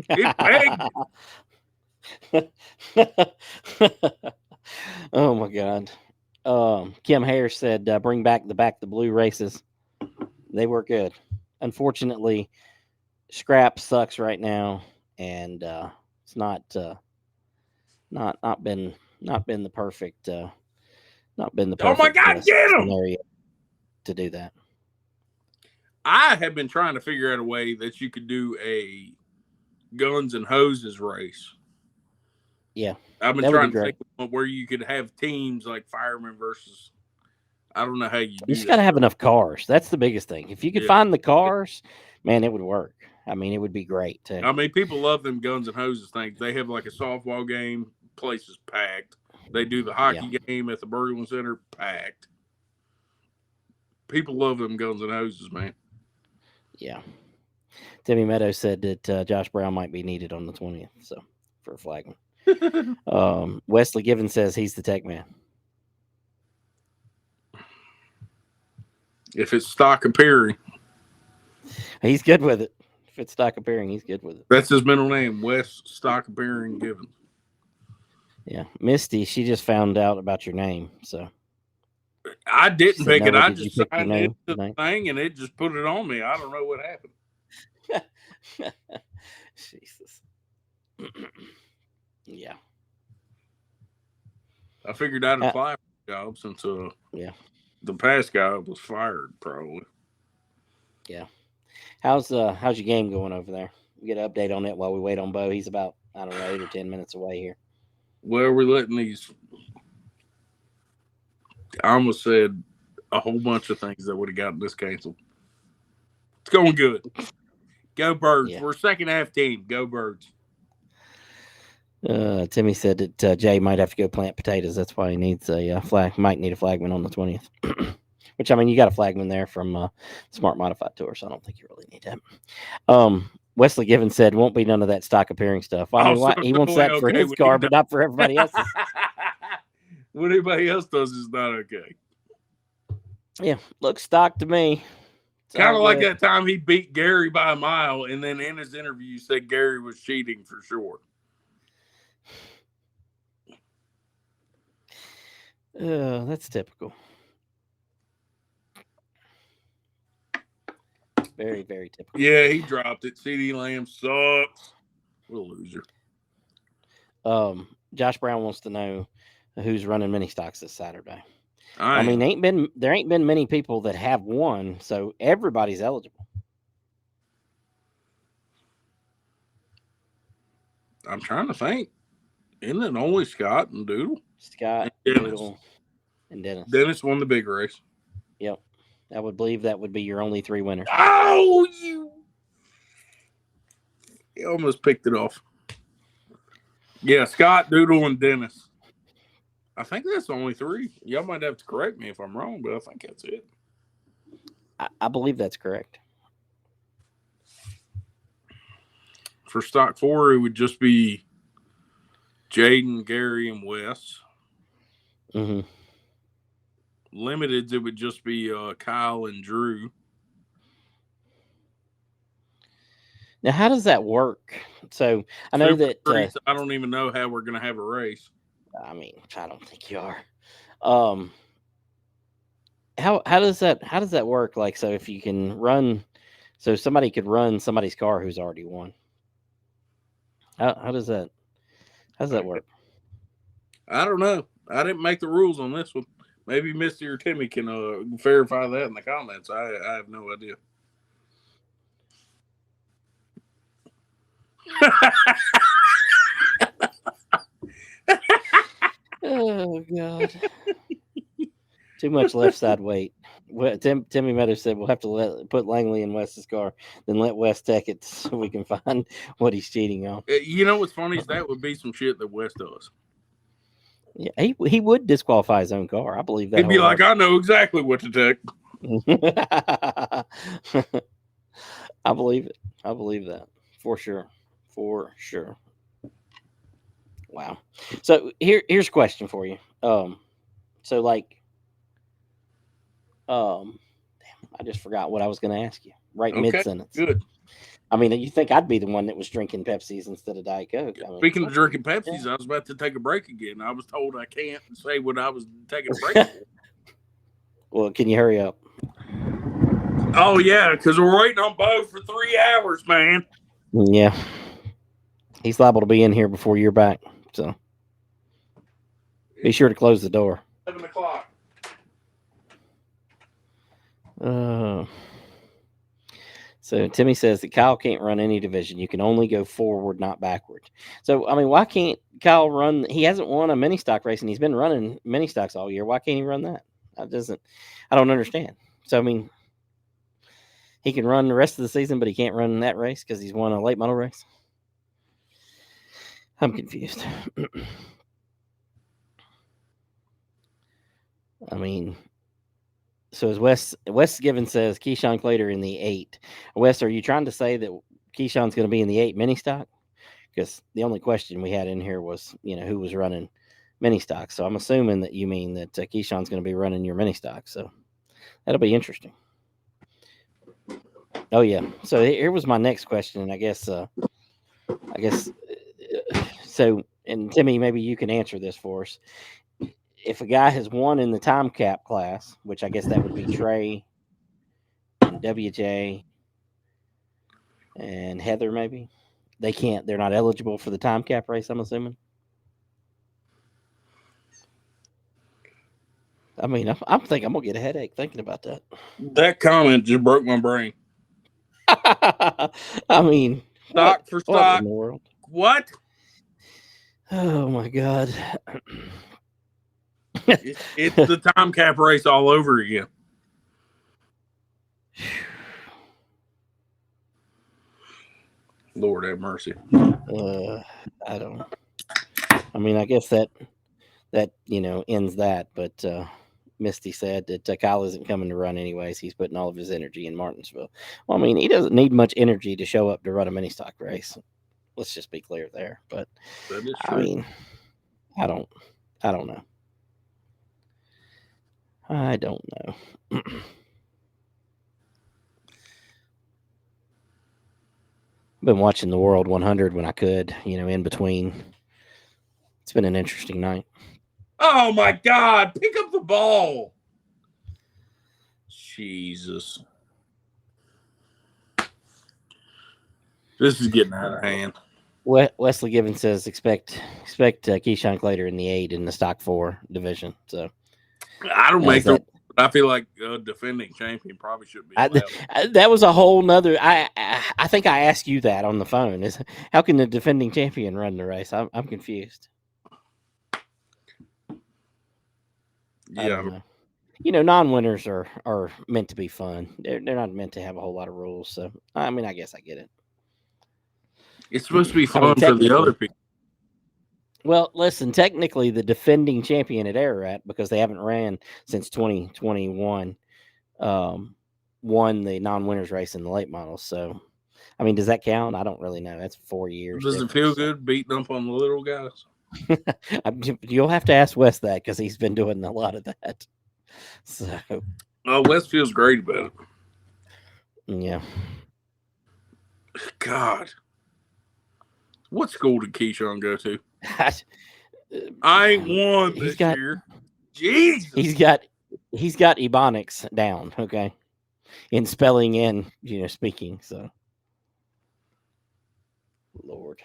It pegged it. Oh, my God. Kim Hare said, bring back the blue races. They were good. Unfortunately, scrap sucks right now. And it's not been the perfect oh my God, get him! To do that. I have been trying to figure out a way that you could do a guns and hoses race. Yeah, I've been trying to think of where you could have teams like firemen versus. I don't know how you do. You just got to have enough cars. That's the biggest thing. If you could find the cars, man, it would work. I mean, it would be great too. I mean, people love them guns and hoses things. They have like a softball game, place is packed. They do the hockey game at the Berglund Center, packed. People love them guns and hoses, man. Yeah. Timmy Meadows said that Josh Brown might be needed on the 20th, so for a flagman. Wesley Given says he's the tech man. If it's stock appearing, he's good with it. If it's stock appearing, he's good with it. That's his middle name, Wes Stock Appearing Given. Yeah, Misty, she just found out about your name, so I didn't pick it. I just signed into the thing and it just put it on me. I don't know what happened. Jesus. Yeah. I figured I'd apply for the job since the past guy was fired, probably. Yeah. How's your game going over there? We get an update on it while we wait on Bo. He's about, 8 or 10 minutes away here. Well, we're letting these. I almost said a whole bunch of things that would have gotten this canceled. It's going good. Go Birds. Yeah. We're second half team. Go Birds. Timmy said that Jay might have to go plant potatoes. That's why he needs a might need a flagman on the 20th. Which, I mean, you got a flagman there from Smart Modified Tour, so I don't think you really need that. Wesley Given said, won't be none of that stock appearing stuff. I mean, he wants that for his car, but not for everybody else's. What anybody else does is not okay. Yeah, looks stock to me. Kind of like that time he beat Gary by a mile, and then in his interview said Gary was cheating for sure. That's typical. Very, very typical. Yeah, he dropped it. CD Lamb sucks. What a loser. Josh Brown wants to know who's running mini stocks this Saturday. I mean, there ain't been many people that have won, so everybody's eligible. I'm trying to think. Isn't it only Scott and Doodle? Scott, Doodle, and Dennis. Dennis won the big race. Yep. I would believe that would be your only 3 winners. Oh, you almost picked it off. Yeah, Scott, Doodle, and Dennis. I think that's the only 3. Y'all might have to correct me if I'm wrong, but I think that's it. I believe that's correct. For stock 4, it would just be Jaden, Gary, and Wes. Mm-hmm. Limiteds, it would just be Kyle and Drew. Now, how does that work? So I know that I don't even know how we're going to have a race. I mean, I don't think you are. How does that work? Like, so if you can run So somebody could run somebody's car who's already won. How does that work? I don't know. I didn't make the rules on this one. Maybe Misty or Timmy can verify that in the comments. I have no idea. Oh God! Too much left side weight. Timmy Meadows said we'll have to put Langley in Wes's car, then let Wes take it so we can find what he's cheating on. You know what's funny is that would be some shit that Wes does. Yeah, he would disqualify his own car. I believe that. He'd be like, I know exactly what to take. I believe it. I believe that for sure. For sure. Wow. So here's a question for you. So like, damn, I just forgot what I was going to ask you. Right mid sentence. Good. I mean, you think I'd be the one that was drinking Pepsis instead of Diet Coke? I mean, speaking of drinking Pepsis, I was about to take a break again. I was told I can't say what I was taking a break for. Well, can you hurry up? Oh, yeah, because we're waiting on Bo for 3 hours, man. Yeah. He's liable to be in here before you're back, so be sure to close the door. 7 o'clock. So Timmy says that Kyle can't run any division. You can only go forward, not backward. So, I mean, why can't Kyle run? He hasn't won a mini stock race, and he's been running mini stocks all year. Why can't he run that? I don't understand. So, I mean, he can run the rest of the season, but he can't run that race because he's won a late model race. I'm confused. I mean, so as Wes Given says, Keyshawn Clater in the 8. Wes, are you trying to say that Keyshawn's going to be in the 8 mini stock? Because the only question we had in here was, who was running mini stock. So I'm assuming that you mean that Keyshawn's going to be running your mini stock. So that'll be interesting. Oh yeah. So here was my next question, and I guess so. And Timmy, maybe you can answer this for us. If a guy has won in the time cap class, which I guess that would be Trey and WJ and Heather, maybe they're not eligible for the time cap race, I'm assuming. I mean, I'm thinking I'm gonna get a headache thinking about that. That comment just broke my brain. I mean, stock for stock. What in the world? What? Oh my God. It's the time cap race all over again. Lord have mercy. I don't. I mean, I guess that ends that. But Misty said that Kyle isn't coming to run anyways. He's putting all of his energy in Martinsville. Well, I mean, he doesn't need much energy to show up to run a mini stock race. Let's just be clear there. But that is true. I mean, I don't know. I don't know. Been watching the World 100 when I could, in between. It's been an interesting night. Oh my God! Pick up the ball. Jesus. This is getting out of hand. Wesley Given says expect Keyshawn Clater in the 8 in the stock 4 division. So I don't make that. I feel like a defending champion probably should be allowed. That was a whole nother. I think I asked you that on the phone. Is how can the defending champion run the race? I'm confused. Yeah, non-winners are meant to be fun. They're not meant to have a whole lot of rules. So I mean, I guess I get it. It's supposed to be fun for the other people. Well, listen, technically the defending champion at Ararat, because they haven't ran since 2021, won the non-winners race in the late models. So, I mean, does that count? I don't really know. That's 4 years. Does it feel good beating up on the little guys? You'll have to ask Wes that because he's been doing a lot of that. So, Wes feels great about it. Yeah. God. What school did Keyshawn go to? I ain't won this year. Jesus. He's got Ebonics down, okay? in spelling and speaking. So, Lord.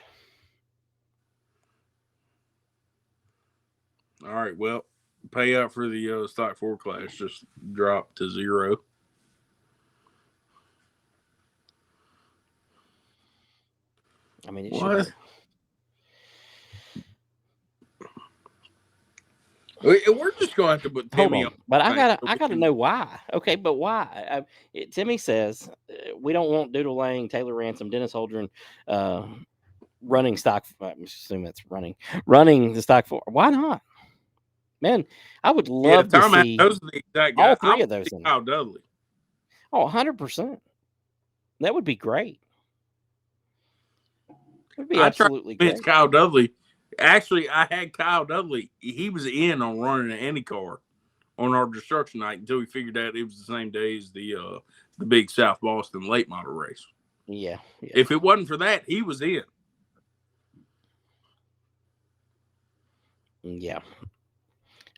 All right. Well, payout for the stock 4 class just dropped to 0. I mean, it should. We're just going to have to put Timmy on. But I gotta know why. Okay, but why? Timmy says we don't want Doodle Lang, Taylor Ransom, Dennis Holdren running stock. I assume that's running the stock 4. Why not? Man, I would love to see those are the exact all 3 of those in Kyle Dudley. Oh, 100%. That would be great. It would be absolutely great. It's Kyle Dudley. Actually, I had Kyle Dudley. He was in on running an IndyCar on our destruction night until we figured out it was the same day as the big South Boston late model race. Yeah. If it wasn't for that, he was in. Yeah.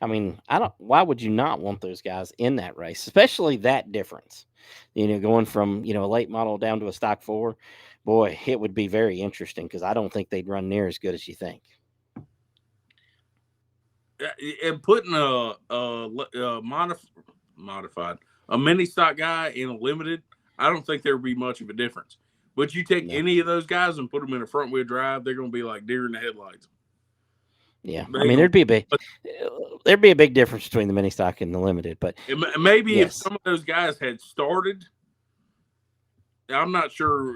I mean, why would you not want those guys in that race, especially that difference? Going from, a late model down to a stock 4, boy, it would be very interesting because I don't think they'd run near as good as you think. And putting a modified mini stock guy in a limited, I don't think there would be much of a difference. But you take any of those guys and put them in a front wheel drive, they're going to be like deer in the headlights. Yeah, I mean, there'd be a big difference between the mini stock and the limited, but maybe if some of those guys had started, I'm not sure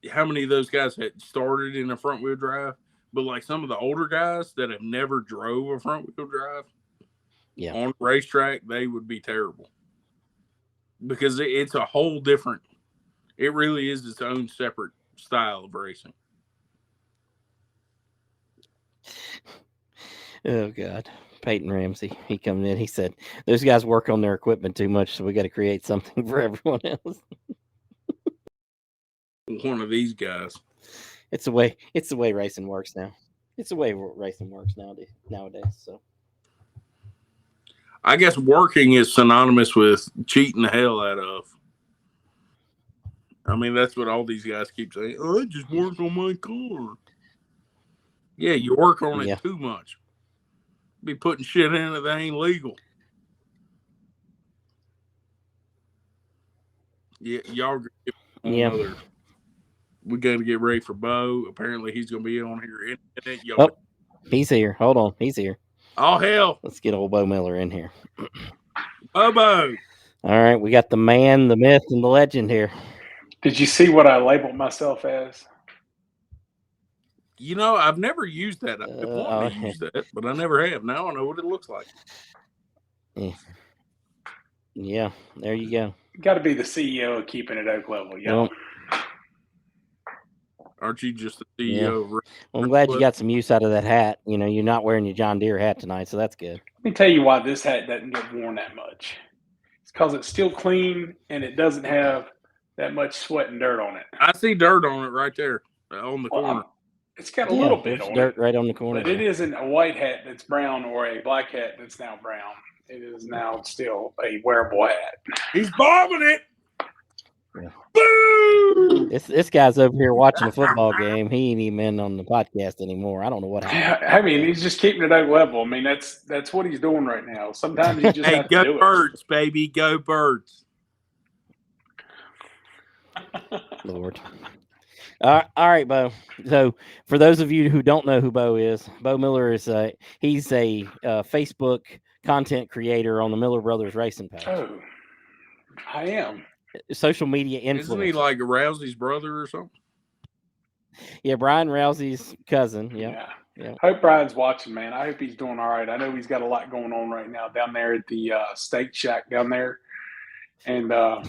how many of those guys had started in a front wheel drive, but like some of the older guys that have never drove a front wheel drive, on the racetrack, they would be terrible because it's a whole different. It really is its own separate style of racing. Oh, God. Peyton Ramsey, he come in. He said, those guys work on their equipment too much, so we got to create something for everyone else. One of these guys. It's the way racing works now. It's the way racing works nowadays. So, I guess working is synonymous with cheating the hell out of. I mean, that's what all these guys keep saying. Oh, I just work on my car. Yeah, you work on it too much. Be putting shit in it that ain't legal. Yeah, y'all. Yeah. We got to get ready for Bo. Apparently, he's going to be on here in a minute. Oh, he's here. Hold on, he's here. Oh hell! Let's get old Bo Miller in here. Bo. All right, we got the man, the myth, and the legend here. Did you see what I labeled myself as? I've never used that. I want to use that, but I never have. Now I know what it looks like. Yeah, there you go. Got to be the CEO of Keeping It Oak Level, y'all. Aren't you just the CEO? Yeah. Well, I'm glad you got some use out of that hat. You're not wearing your John Deere hat tonight, so that's good. Let me tell you why this hat doesn't get worn that much. It's because it's still clean and it doesn't have that much sweat and dirt on it. I see dirt on it right there on the corner. It's got a little bit on dirt it, right on the corner. But it isn't a white hat that's brown or a black hat that's now brown. It is now still a wearable hat. He's bombing it. Yeah. Boo! This guy's over here watching a football game. He ain't even on the podcast anymore. I don't know what happened. I mean, he's just keeping it at level. I mean, that's what he's doing right now. Sometimes you just have to do go Birds, baby. Go Birds. Lord. All right, Bo. So, for those of you who don't know who Bo is, Bo Miller is he's a Facebook content creator on the Miller Brothers Racing page. Oh, I am. Social media influencer. Isn't he like Rousey's brother or something? Yeah, Brian Rousey's cousin. Yeah. Hope Brian's watching, man. I hope he's doing all right. I know he's got a lot going on right now down there at the steak shack down there. And, I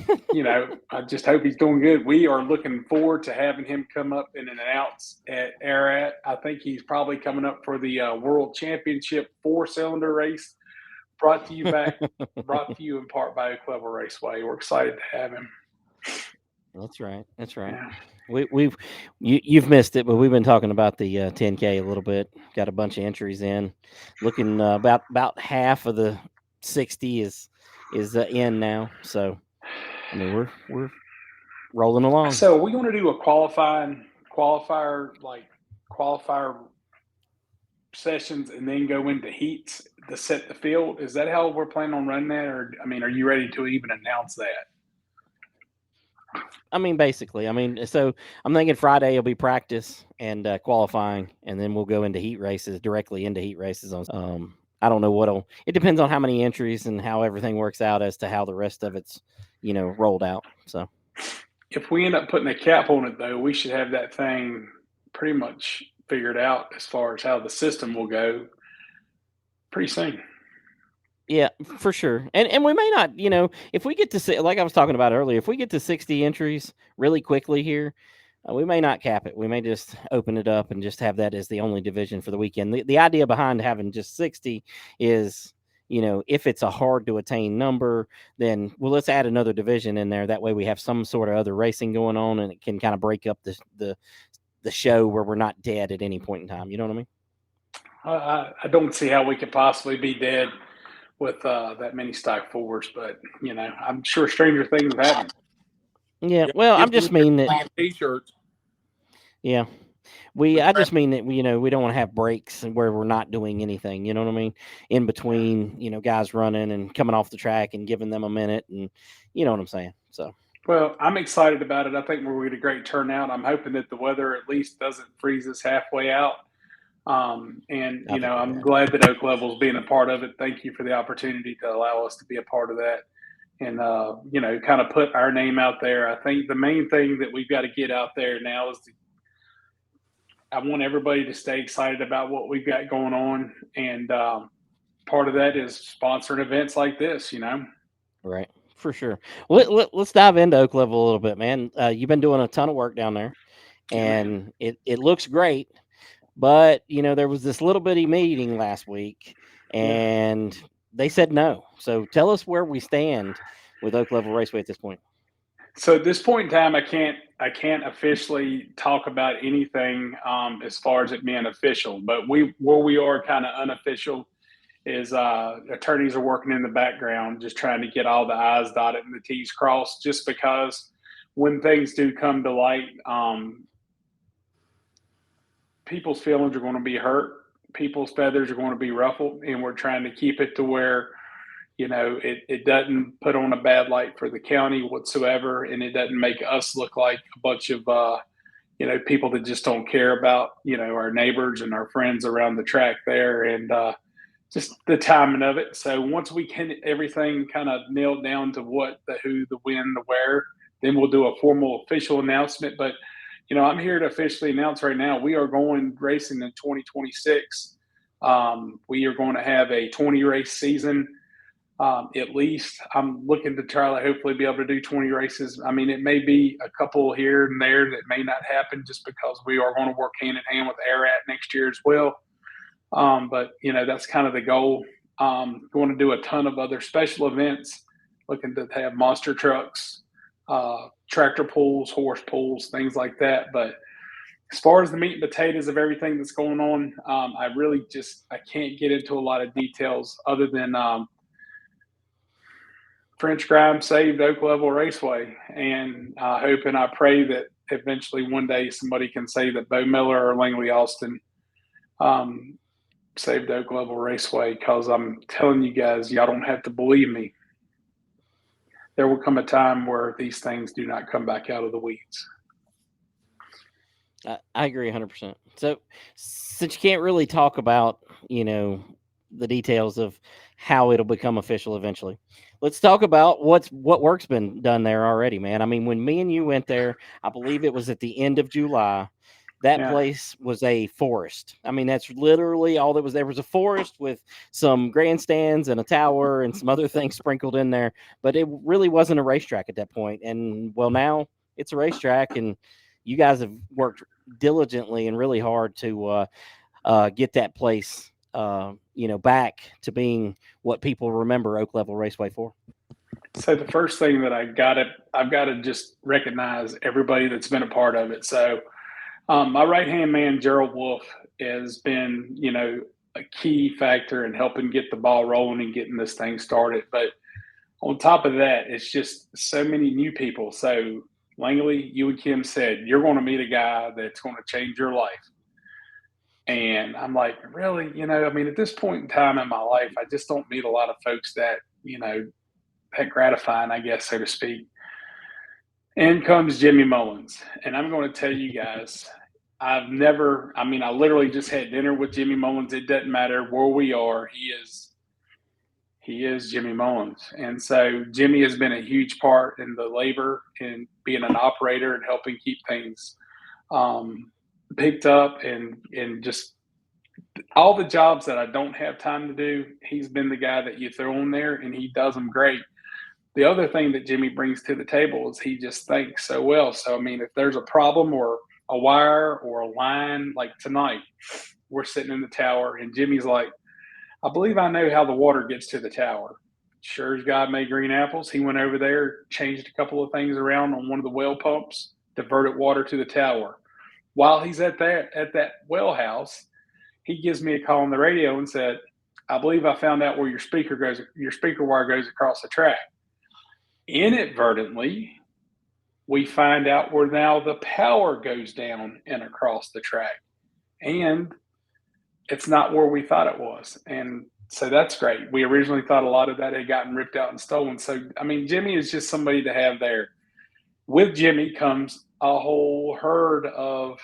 just hope he's doing good. We are looking forward to having him come up and announce at Ararat. I think he's probably coming up for the World Championship 4-cylinder race. Brought to you in part by Wythe Raceway. We're excited to have him. That's right. Yeah. You've missed it, but we've been talking about the 10K a little bit. Got a bunch of entries in. Looking about half of the 60 is in now. So I mean, we're rolling along. So we want to do a qualifier sessions and then go into heats to set the field. Is that how we're planning on running that? Or, I mean, are you ready to even announce that? I mean, basically, so I'm thinking Friday will be practice and qualifying, and then we'll go into directly into heat races. I don't know it depends on how many entries and how everything works out as to how the rest of it's, rolled out. So if we end up putting a cap on it, though, we should have that thing pretty much figured out as far as how the system will go pretty soon. Yeah, for sure. And we may not, if we get to, like I was talking about earlier, if we get to 60 entries really quickly here, we may not cap it. We may just open it up and just have that as the only division for the weekend. The idea behind having just 60 is, if it's a hard to attain number, then let's add another division in there. That way we have some sort of other racing going on, and it can kind of break up the show where we're not dead at any point in time. You know what I mean? I don't see how we could possibly be dead with that many stock fours, but I'm sure stranger things have happened. Yeah, well, I'm just mean that t-shirts. Yeah, I just mean that we don't want to have breaks where we're not doing anything. You know what I mean? In between, guys running and coming off the track and giving them a minute, and you know what I'm saying. So, well, I'm excited about it. I think we're going to get a great turnout. I'm hoping that the weather at least doesn't freeze us halfway out. I'm glad that Oak Level's being a part of it. Thank you for the opportunity to allow us to be a part of that and, kind of put our name out there. I think the main thing that we've got to get out there now is I want everybody to stay excited about what we've got going on. And part of that is sponsoring events like this, Right. For sure. Let's dive into Oak Level a little bit, man. You've been doing a ton of work down there, and it looks great. But, there was this little bitty meeting last week, and they said no. So tell us where we stand with Oak Level Raceway at this point. So at this point in time, I can't officially talk about anything as far as it being official. But where we are kind of unofficial is attorneys are working in the background, just trying to get all the I's dotted and the T's crossed, just because when things do come to light, people's feelings are going to be hurt. People's feathers are going to be ruffled, and we're trying to keep it to where, it doesn't put on a bad light for the county whatsoever, and it doesn't make us look like a bunch of, people that just don't care about, our neighbors and our friends around the track there, and just the timing of it. So once we can everything kind of nailed down to what, the who, the when, the where, then we'll do a formal official announcement. But I'm here to officially announce right now, we are going racing in 2026. We are going to have a 20 race season. At least I'm looking to try to hopefully be able to do 20 races. I mean, it may be a couple here and there that may not happen just because we are going to work hand in hand with Ararat next year as well. But that's kind of the goal. Going to do a ton of other special events, looking to have monster trucks, tractor pulls, horse pulls, things like that. But as far as the meat and potatoes of everything that's going on, I can't get into a lot of details other than French Grime saved Oak Level Raceway, and I hope and I pray that eventually one day somebody can say that Bo Miller or Langley Austin saved Oak Level Raceway, because I'm telling you guys, y'all don't have to believe me. There will come a time where these things do not come back out of the weeds. I agree 100%. So since you can't really talk about, the details of how it'll become official eventually, let's talk about what work's been done there already, man. I mean, when me and you went there, I believe it was at the end of July. That place was a forest. I mean, that's literally all that was. There was a forest with some grandstands and a tower and some other things sprinkled in there, but it really wasn't a racetrack at that point. And well, now it's a racetrack, and you guys have worked diligently and really hard to get that place, back to being what people remember Oak Level Raceway for. So the first thing that I've got to just recognize everybody that's been a part of it. So my right-hand man, Gerald Wolf, has been, a key factor in helping get the ball rolling and getting this thing started. But on top of that, it's just so many new people. So Langley, you and Kim said, you're going to meet a guy that's going to change your life. And I'm like, really? You know, I mean, at this point in time in my life, I just don't meet a lot of folks that, you know, that gratifying, I guess, so to speak. In comes Jimmy Mullins. And I'm going to tell you guys, I literally just had dinner with Jimmy Mullins. It doesn't matter where we are. He is Jimmy Mullins. And so Jimmy has been a huge part in the labor and being an operator and helping keep things picked up and just all the jobs that I don't have time to do. He's been the guy that you throw in there and he does them great. The other thing that Jimmy brings to the table is he just thinks so well. So, I mean, if there's a problem or a wire or a line, like tonight, we're sitting in the tower and Jimmy's like, I believe I know how the water gets to the tower. Sure as God made green apples. He went over there, changed a couple of things around on one of the well pumps, diverted water to the tower. While he's at that well house, he gives me a call on the radio and said, I believe I found out where your speaker wire goes across the track. Inadvertently, we find out where now the power goes down and across the track. And it's not where we thought it was. And so that's great. We originally thought a lot of that had gotten ripped out and stolen. So, I mean, Jimmy is just somebody to have there. With Jimmy comes a whole herd of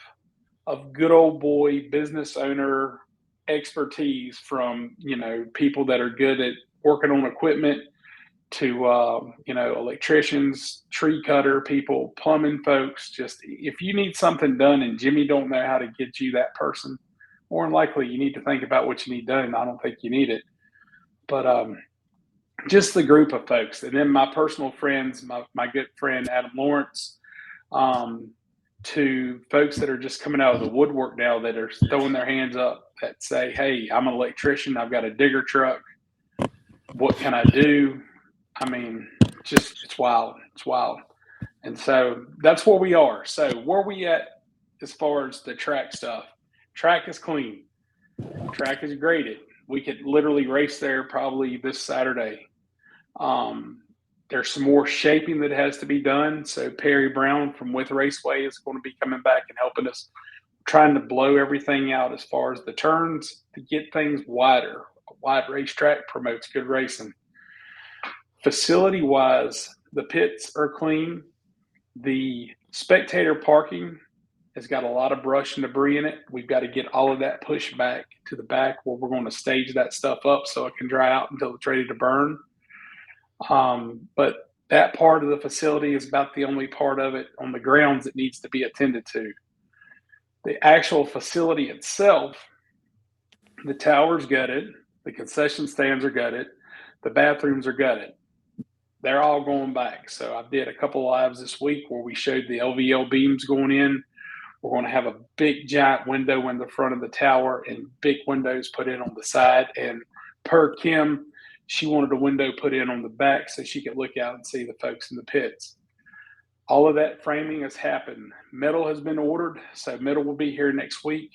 good old boy business owner expertise from, you know, people that are good at working on equipment to, you know, electricians, tree cutter people, plumbing folks. Just if you need something done and Jimmy don't know how to get you that person, more than likely you need to think about what you need done. I don't think you need it. But just the group of folks. And then my personal friends, my good friend Adam Lawrence, to folks that are just coming out of the woodwork now that are throwing their hands up that say, hey, I'm an electrician. I've got a digger truck. What can I do? I mean, just it's wild. It's wild. And so that's where we are. So where we at as far as the track stuff? Track is clean. Track is graded. We could literally race there probably this Saturday. There's some more shaping that has to be done. So Perry Brown from Wythe Raceway is going to be coming back and helping us, trying to blow everything out as far as the turns to get things wider. A wide racetrack promotes good racing. Facility-wise, the pits are clean. The spectator parking has got a lot of brush and debris in it. We've got to get all of that pushed back to the back where we're going to stage that stuff up so it can dry out until it's ready to burn. But that part of the facility is about the only part of it on the grounds that needs to be attended to. The actual facility itself, the tower's gutted, the concession stands are gutted, the bathrooms are gutted. They're all going back. So I did a couple lives this week where we showed the LVL beams going in. We're going to have a big giant window in the front of the tower and big windows put in on the side. And per Kim, she wanted a window put in on the back so she could look out and see the folks in the pits. All of that framing has happened. Metal has been ordered, so metal will be here next week.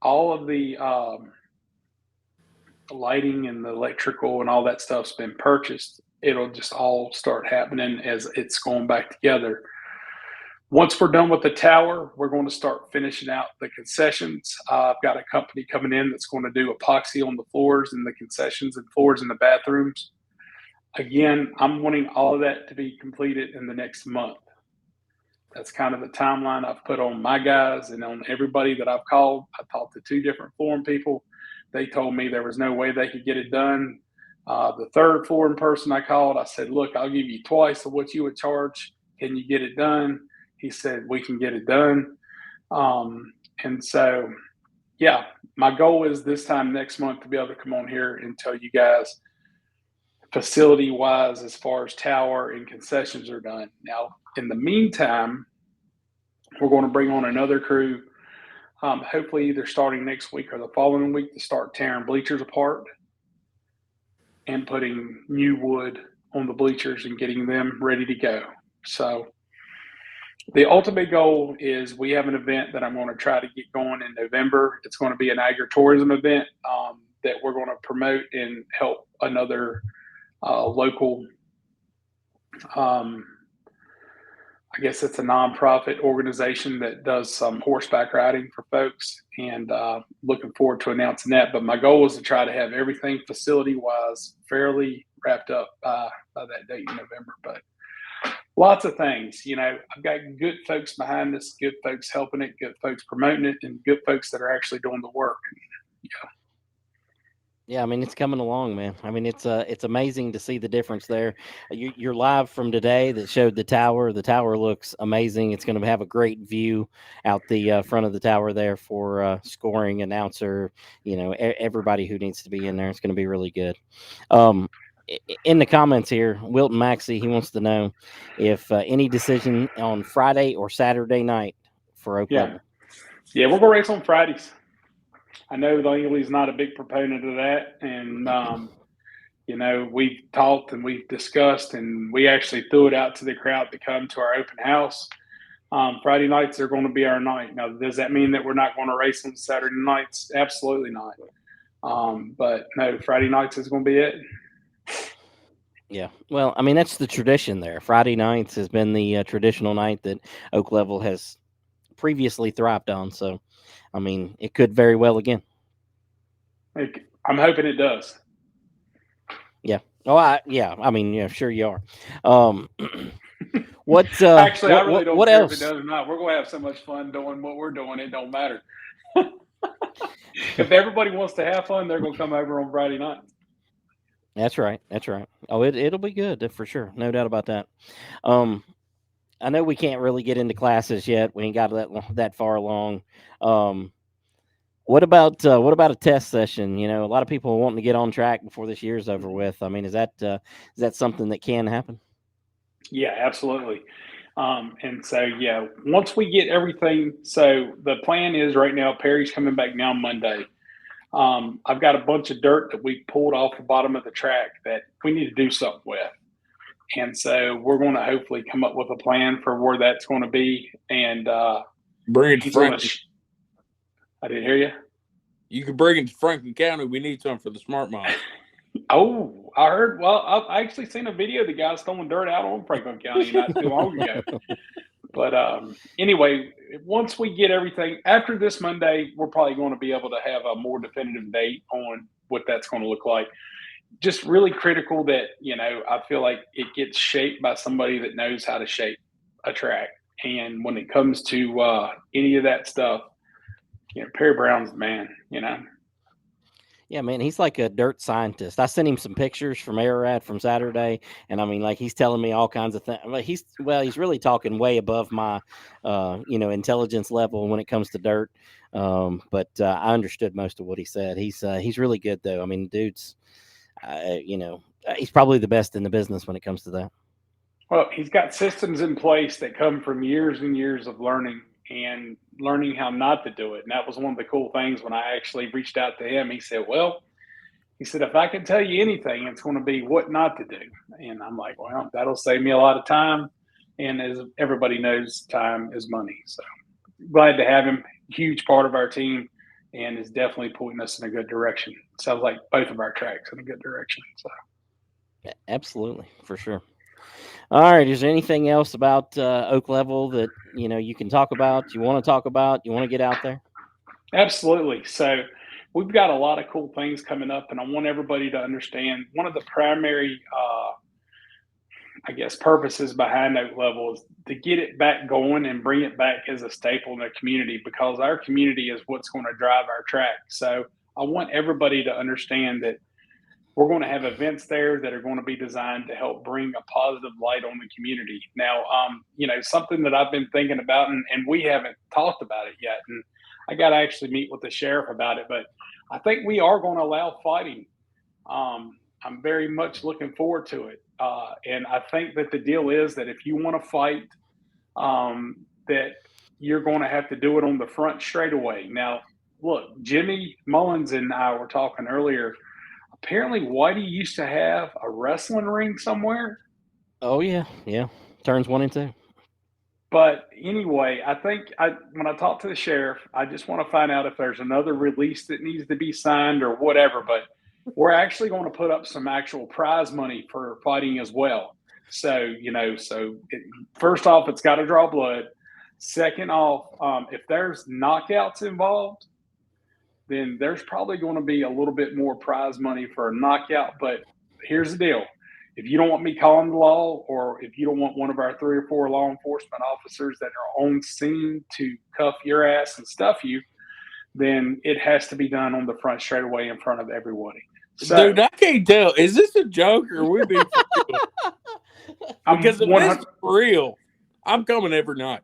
All of the lighting and the electrical and all that stuff's been purchased. It'll just all start happening as it's going back together. Once we're done with the tower, we're going to start finishing out the concessions. I've got a company coming in that's going to do epoxy on the floors and the concessions and floors in the bathrooms. Again, I'm wanting all of that to be completed in the next month. That's kind of the timeline I've put on my guys and on everybody that I've called. I talked to 2 different flooring people. They told me there was no way they could get it done. The third flooring person I called, I said, look, I'll give you twice of what you would charge. Can you get it done? He said, we can get it done. And so, yeah, my goal is this time next month to be able to come on here and tell you guys facility-wise as far as tower and concessions are done. Now, in the meantime, we're going to bring on another crew, hopefully either starting next week or the following week to start tearing bleachers apart and putting new wood on the bleachers and getting them ready to go. So the ultimate goal is we have an event that I'm going to try to get going in November. It's going to be an agritourism event that we're going to promote and help another local, I guess it's a nonprofit organization that does some horseback riding for folks, and looking forward to announcing that. But my goal is to try to have everything facility-wise fairly wrapped up by that date in November. But lots of things, I've got good folks behind us, good folks helping it, good folks promoting it, and good folks that are actually doing the work. Yeah, I mean it's coming along, man. I mean it's amazing to see the difference there. You're live from today that showed the tower. The tower looks amazing. It's going to have a great view out the front of the tower there for scoring, announcer, everybody who needs to be in there. It's going to be really good. In the comments here, Wilton Maxey, he wants to know if any decision on Friday or Saturday night for Oak Level. Yeah, we're gonna race on Fridays. I know Langley's not a big proponent of that, and we've talked and we've discussed, and we actually threw it out to the crowd to come to our open house. Friday nights are going to be our night. Now, does that mean that we're not going to race on Saturday nights? Absolutely not. But no, Friday nights is going to be it. Yeah, well, I mean that's the tradition there. Friday nights has been the traditional night that Oak Level has previously thrived on. So, I mean, it could very well again. I'm hoping it does. Yeah. Oh, I mean, yeah, sure you are. What? Actually, I really don't what care else? if it does or not. We're going to have so much fun doing what we're doing. It don't matter. If everybody wants to have fun, they're going to come over on Friday night. That's right. That's right. Oh, it'll be good for sure. No doubt about that. I know we can't really get into classes yet. We ain't got that far along. What about a test session? A lot of people are wanting to get on track before this year's over with. I mean, is that something that can happen? Yeah, absolutely. And so, yeah, once we get everything, so the plan is right now, Perry's coming back now Monday. I've got a bunch of dirt that we pulled off the bottom of the track that we need to do something with. And so we're going to hopefully come up with a plan for where that's going to be. And bring it to Franklin. I didn't hear you. You can bring it to Franklin County. We need some for the smart mile. Oh, I heard. Well, I've actually seen a video of the guys throwing dirt out on Franklin County not too long ago. But anyway, once we get everything after this Monday, we're probably going to be able to have a more definitive date on what that's going to look like. Just really critical that, I feel like it gets shaped by somebody that knows how to shape a track. And when it comes to any of that stuff, Perry Brown's the man, Yeah, man, he's like a dirt scientist. I sent him some pictures from Ararat from Saturday, and I mean, like he's telling me all kinds of things. He's really talking way above my, intelligence level when it comes to dirt. But I understood most of what he said. He's really good though. I mean, dude's, he's probably the best in the business when it comes to that. Well, he's got systems in place that come from years and years of learning and learning how not to do it. And that was one of the cool things when I actually reached out to him. He said, if I can tell you anything, it's going to be what not to do. And I'm like, well, that'll save me a lot of time. And as everybody knows, time is money. So glad to have him. Huge part of our team and is definitely pointing us in a good direction. Sounds like both of our tracks in a good direction. So yeah, absolutely, for sure. All right. Is there anything else about Oak Level that you can talk about? You want to talk about? You want to get out there? Absolutely. So we've got a lot of cool things coming up, and I want everybody to understand one of the primary, purposes behind Oak Level is to get it back going and bring it back as a staple in the community, because our community is what's going to drive our track. So I want everybody to understand that we're going to have events there that are going to be designed to help bring a positive light on the community. Now, something that I've been thinking about, and we haven't talked about it yet, and I got to actually meet with the sheriff about it, but I think we are going to allow fighting. I'm very much looking forward to it. And I think that the deal is that if you want to fight, that you're going to have to do it on the front straightaway. Now, look, Jimmy Mullins and I were talking earlier. Apparently, Wythe used to have a wrestling ring somewhere. Oh, yeah. Yeah. Turns 1 and 2. But anyway, I think when I talk to the sheriff, I just want to find out if there's another release that needs to be signed or whatever. But we're actually going to put up some actual prize money for fighting as well. So, first off, it's got to draw blood. Second off, if there's knockouts involved, then there's probably going to be a little bit more prize money for a knockout. But here's the deal. If you don't want me calling the law, or if you don't want one of our 3 or 4 law enforcement officers that are on scene to cuff your ass and stuff you, then it has to be done on the front straightaway in front of everybody. So, dude, I can't tell. Is this a joke or are we being for real? Because if this is real, I'm coming every night.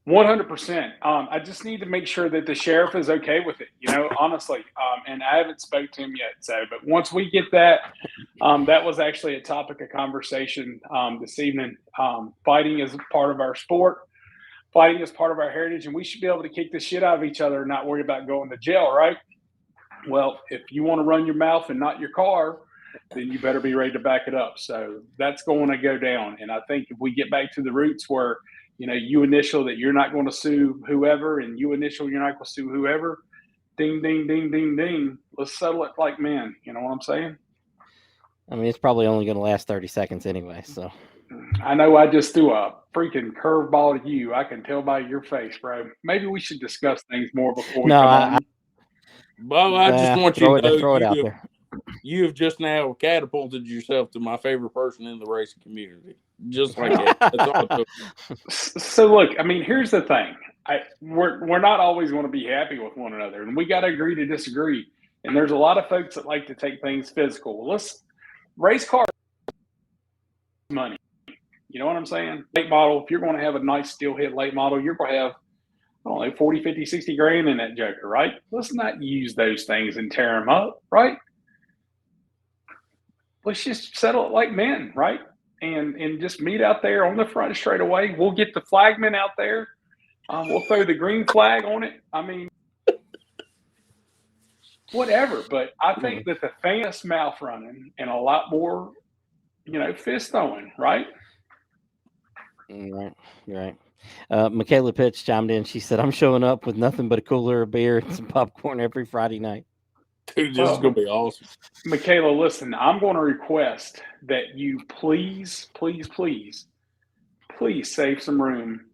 100%. I just need to make sure that the sheriff is okay with it, honestly. And I haven't spoke to him yet. So, but once we get that, that was actually a topic of conversation this evening. Fighting is part of our sport. Fighting is part of our heritage, and we should be able to kick the shit out of each other and not worry about going to jail, right? Well, if you want to run your mouth and not your car, then you better be ready to back it up. So that's going to go down. And I think if we get back to the roots where, you initial that you're not going to sue whoever, and you initial you're not going to sue whoever, ding, ding, ding, ding, ding. Let's settle it like men. You know what I'm saying? I mean, it's probably only going to last 30 seconds anyway. So I know I just threw a freaking curveball to you. I can tell by your face, bro. Maybe we should discuss things more before we come on. Well, I just want you to know throw it out there. You have just now catapulted yourself to my favorite person in the racing community. Just like that. That's all it took. So look, I mean, here's the thing. We're not always going to be happy with one another, and we got to agree to disagree. And there's a lot of folks that like to take things physical. Race car money. You know what I'm saying? Late model, if you're going to have a nice steel hit late model, you're going to have, I don't know, 40, 50, 60 grand in that joker, right? Let's not use those things and tear them up, right? Let's just settle it like men, right? And just meet out there on the front straight away. We'll get the flagman out there. We'll throw the green flag on it. I mean, whatever. But I think that the famous mouth running and a lot more, fist throwing, right? Right. Michaela Pitch chimed in. She said, "I'm showing up with nothing but a cooler of beer and some popcorn every Friday night." Dude, this is going to be awesome. Michaela, listen, I'm going to request that you please save some room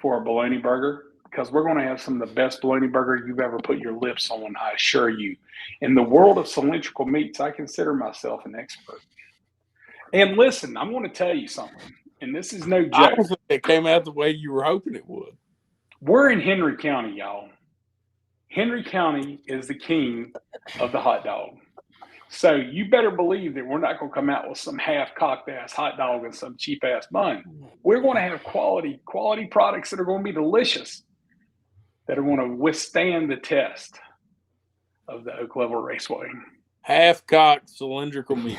for a bologna burger, because we're going to have some of the best bologna burger you've ever put your lips on, I assure you. In the world of cylindrical meats, I consider myself an expert. And listen, I'm going to tell you something, and this is no joke. I don't think it came out the way you were hoping it would. We're in Henry County, y'all. Henry County is the king of the hot dog. So you better believe that we're not going to come out with some half-cocked ass hot dog and some cheap ass bun. We're going to have quality products that are going to be delicious, that are going to withstand the test of the Oak Level Raceway. Half-cocked cylindrical meat.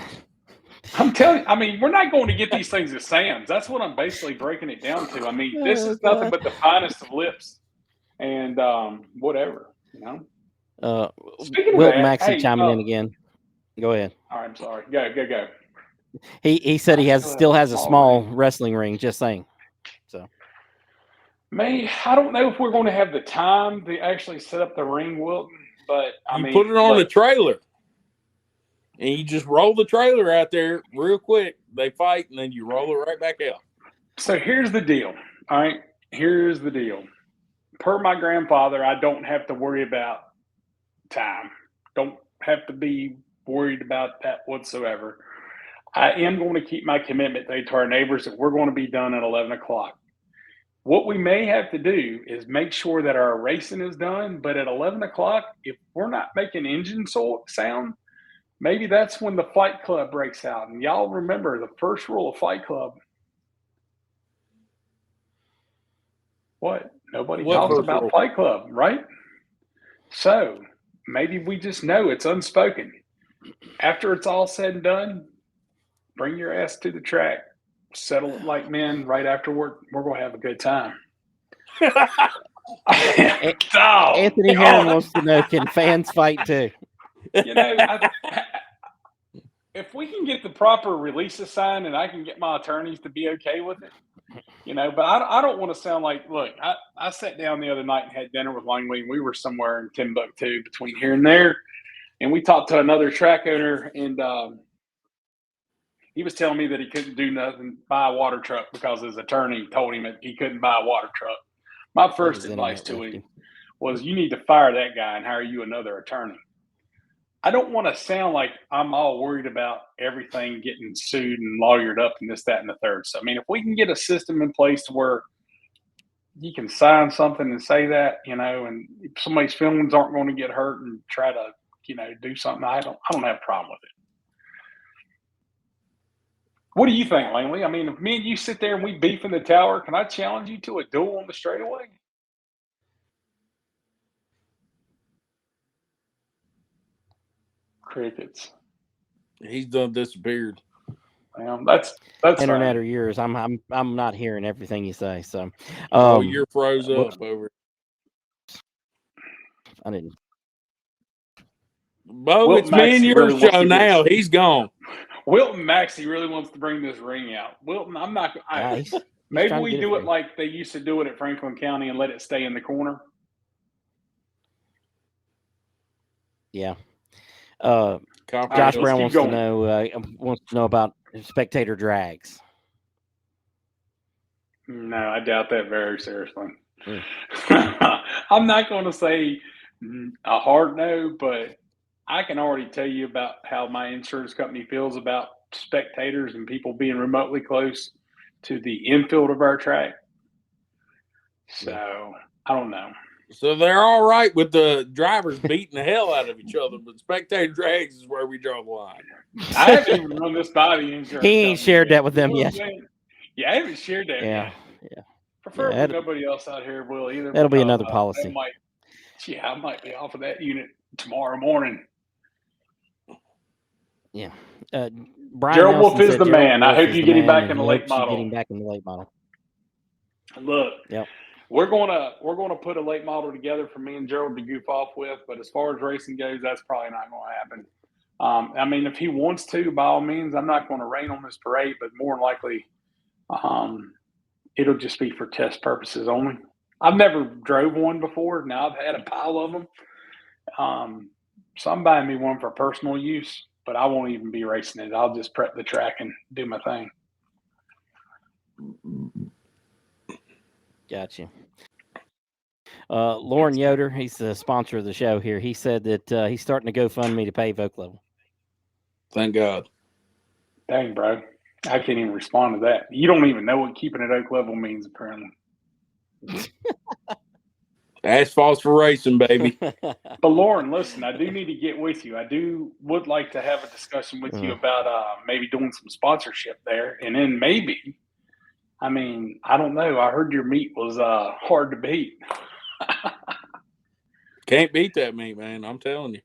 I'm telling you, I mean, we're not going to get these things at Sam's. That's what I'm basically breaking it down to. I mean, this is nothing but the finest of lips and whatever, Speaking of Wilt that, Maxey chiming in again. Go ahead. All right, I'm sorry. Go. He said he still has a small wrestling ring. Just saying. So, man, I don't know if we're going to have the time to actually set up the ring, Wilton. But I mean, put it on a trailer, and you just roll the trailer out there real quick. They fight, and then you roll it right back out. So here's the deal. All right, here's the deal. Per my grandfather, I don't have to worry about time. Don't have to be worried about that whatsoever. I am going to keep my commitment to our neighbors that we're going to be done at 11 o'clock. What we may have to do is make sure that our racing is done, but at 11 o'clock, if we're not making engine sound, maybe that's when the Fight Club breaks out. And y'all remember the first rule of Fight Club. What? Nobody talks about Fight Club, right? So maybe we just know it's unspoken. After it's all said and done, bring your ass to the track. Settle it like men right after work. We're going to have a good time. Anthony Heron wants to know, can fans fight too? If we can get the proper releases signed and I can get my attorneys to be okay with it, but I don't want to sound like, look, I sat down the other night and had dinner with Langley, and we were somewhere in Timbuktu between here and there. And we talked to another track owner, and he was telling me that he couldn't do nothing, buy a water truck, because his attorney told him that he couldn't buy a water truck. My first advice to him was, you need to fire that guy and hire you another attorney. I don't want to sound like I'm all worried about everything getting sued and lawyered up and this, that, and the third. So, I mean, if we can get a system in place to where you can sign something and say that, and somebody's feelings aren't going to get hurt and try to, do something, I don't have a problem with it. What do you think, Langley? I mean, if me and you sit there and we beef in the tower, can I challenge you to a duel on the straightaway? Crickets. He's done disappeared. That's internet fine. or yours. I'm not hearing everything you say. So, you're froze up over. I didn't. Bo, it's me and your show now. He's gone. Wilton Maxey really wants to bring this ring out. Wilton, I'm not. Maybe we do it like they used to do it at Franklin County and let it stay in the corner. Yeah. Josh Brown wants to know about spectator drags. No, I doubt that very seriously. I'm not going to say a hard no, but I can already tell you about how my insurance company feels about spectators and people being remotely close to the infield of our track. So I don't know. So they're all right with the drivers beating the hell out of each other, but spectator drags is where we draw the line. I haven't even run this by the insurance He ain't shared that with them yet. Yeah, I haven't shared that yet. Yeah. Preferably nobody else out here will either. That'll be another policy. I might be off of that unit tomorrow morning. Yeah. Brian Gerald Wolf is the Gerald man. Wolf I hope you get him back in the late model. Get him back in the late model. Look, yep. We're gonna put a late model together for me and Gerald to goof off with, but as far as racing goes, that's probably not going to happen. I mean, if he wants to, by all means, I'm not going to rain on this parade, but more than likely, it'll just be for test purposes only. I've never drove one before. Now I've had a pile of them. So I'm buying me one for personal use, but I won't even be racing it. I'll just prep the track and do my thing. Gotcha. Lauren Yoder, he's the sponsor of the show here. He said that he's starting to GoFundMe to pay Oak Level. Thank God. Dang, bro. I can't even respond to that. You don't even know what keeping at Oak Level means, apparently. Asphalt's for racing, baby. But Lauren, listen, I do need to get with you. I would like to have a discussion with you about maybe doing some sponsorship there, and then maybe. I mean, I don't know. I heard your meat was hard to beat. Can't beat that meat, man. I'm telling you.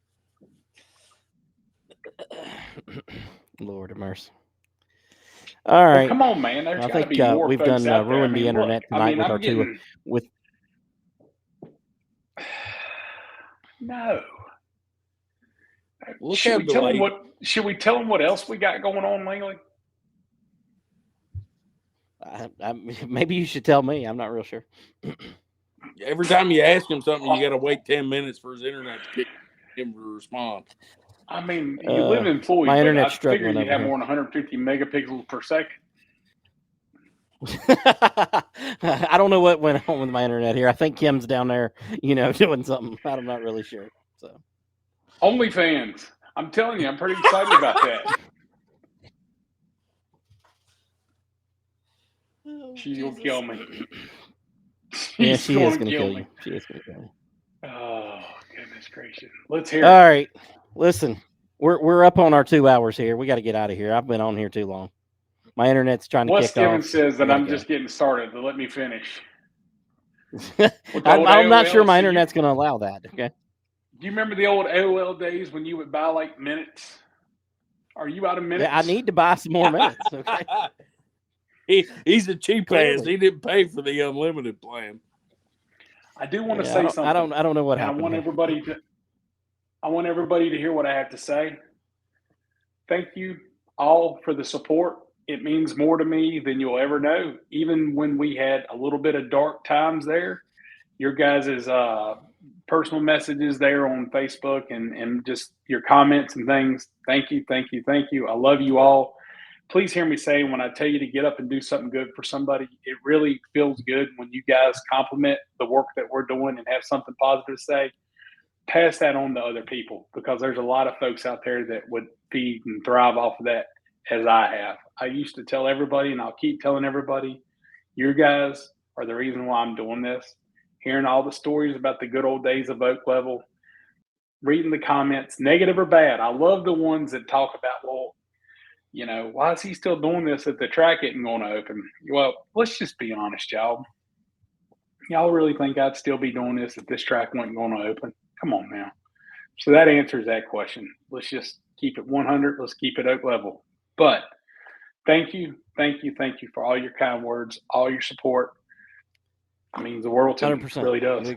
Lord of mercy. All right. Well, come on, man. There's got to be more we've folks done out there. ruined the internet tonight with our two. No. Should we tell them what else we got going on, Langley? Maybe you should tell me. I'm not real sure. Every time you ask him something, you got to wait 10 minutes for his internet to kick him to respond. I mean, you live in Floyd. My internet's struggling. I figured you'd have more than 150 megapixels per second. I don't know what went on with my internet here. I think Kim's down there, doing something. I'm not really sure. So, OnlyFans. I'm telling you, I'm pretty excited about that. She's going to kill me. Yeah, she is going to kill you. She is going to kill you. Oh, goodness gracious. Let's hear it. All right. Listen, we're up on our 2 hours here. We got to get out of here. I've been on here too long. My internet's trying to kick off. Steven says that I'm just getting started, but let me finish. I'm not sure my internet's going to allow that. Okay. Do you remember the old AOL days when you would buy like minutes? Are you out of minutes? Yeah, I need to buy some more minutes. Okay. He's a cheap ass. He didn't pay for the unlimited plan. I do want to say something. I don't know what happened. I want everybody to hear what I have to say. Thank you all for the support. It means more to me than you'll ever know. Even when we had a little bit of dark times there, your guys' personal messages there on Facebook and just your comments and things. Thank you, thank you, thank you. I love you all. Please hear me say, when I tell you to get up and do something good for somebody, it really feels good when you guys compliment the work that we're doing and have something positive to say. Pass that on to other people, because there's a lot of folks out there that would feed and thrive off of that, as I have. I used to tell everybody, and I'll keep telling everybody, you guys are the reason why I'm doing this. Hearing all the stories about the good old days of Oak Level, reading the comments, negative or bad. I love the ones that talk about, well, you know, why is he still doing this if the track isn't going to open? Well, let's just be honest, y'all. Y'all really think I'd still be doing this if this track wasn't going to open? Come on now. So that answers that question. Let's just keep it 100. Let's keep it Oak Level. But thank you, thank you, thank you for all your kind words, all your support. It means the world to me. It really does.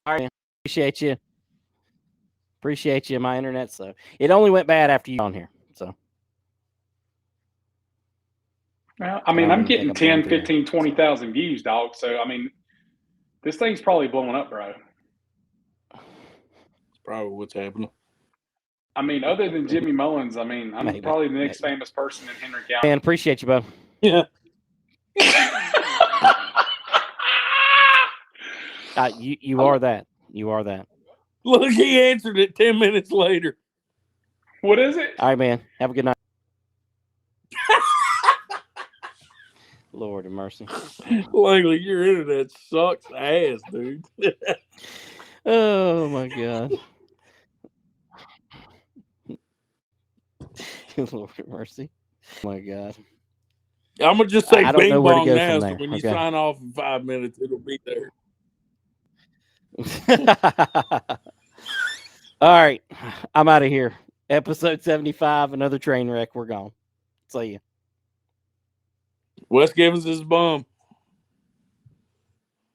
All right, appreciate you. Appreciate you. My internet, so it only went bad after you on here. So, well, I mean, I'm getting 10, 15, 20,000 views, dog. So, I mean, this thing's probably blowing up, bro. That's probably what's happening. I mean, other than Jimmy Mullins, I mean, I'm probably the next famous person in Henry County. Man, appreciate you, bud. Yeah. You are that. You are that. Look, he answered it 10 minutes later. What is it? All right, man. Have a good night. Lord of mercy. Langley, your internet sucks ass, dude. Oh, my God. Lord of mercy. Oh, my God. I'm going to just say bing bong now, so when you sign off in 5 minutes, it'll be there. All right. I'm out of here. Episode 75, another train wreck. We're gone. See ya. Wes Givens is a bum.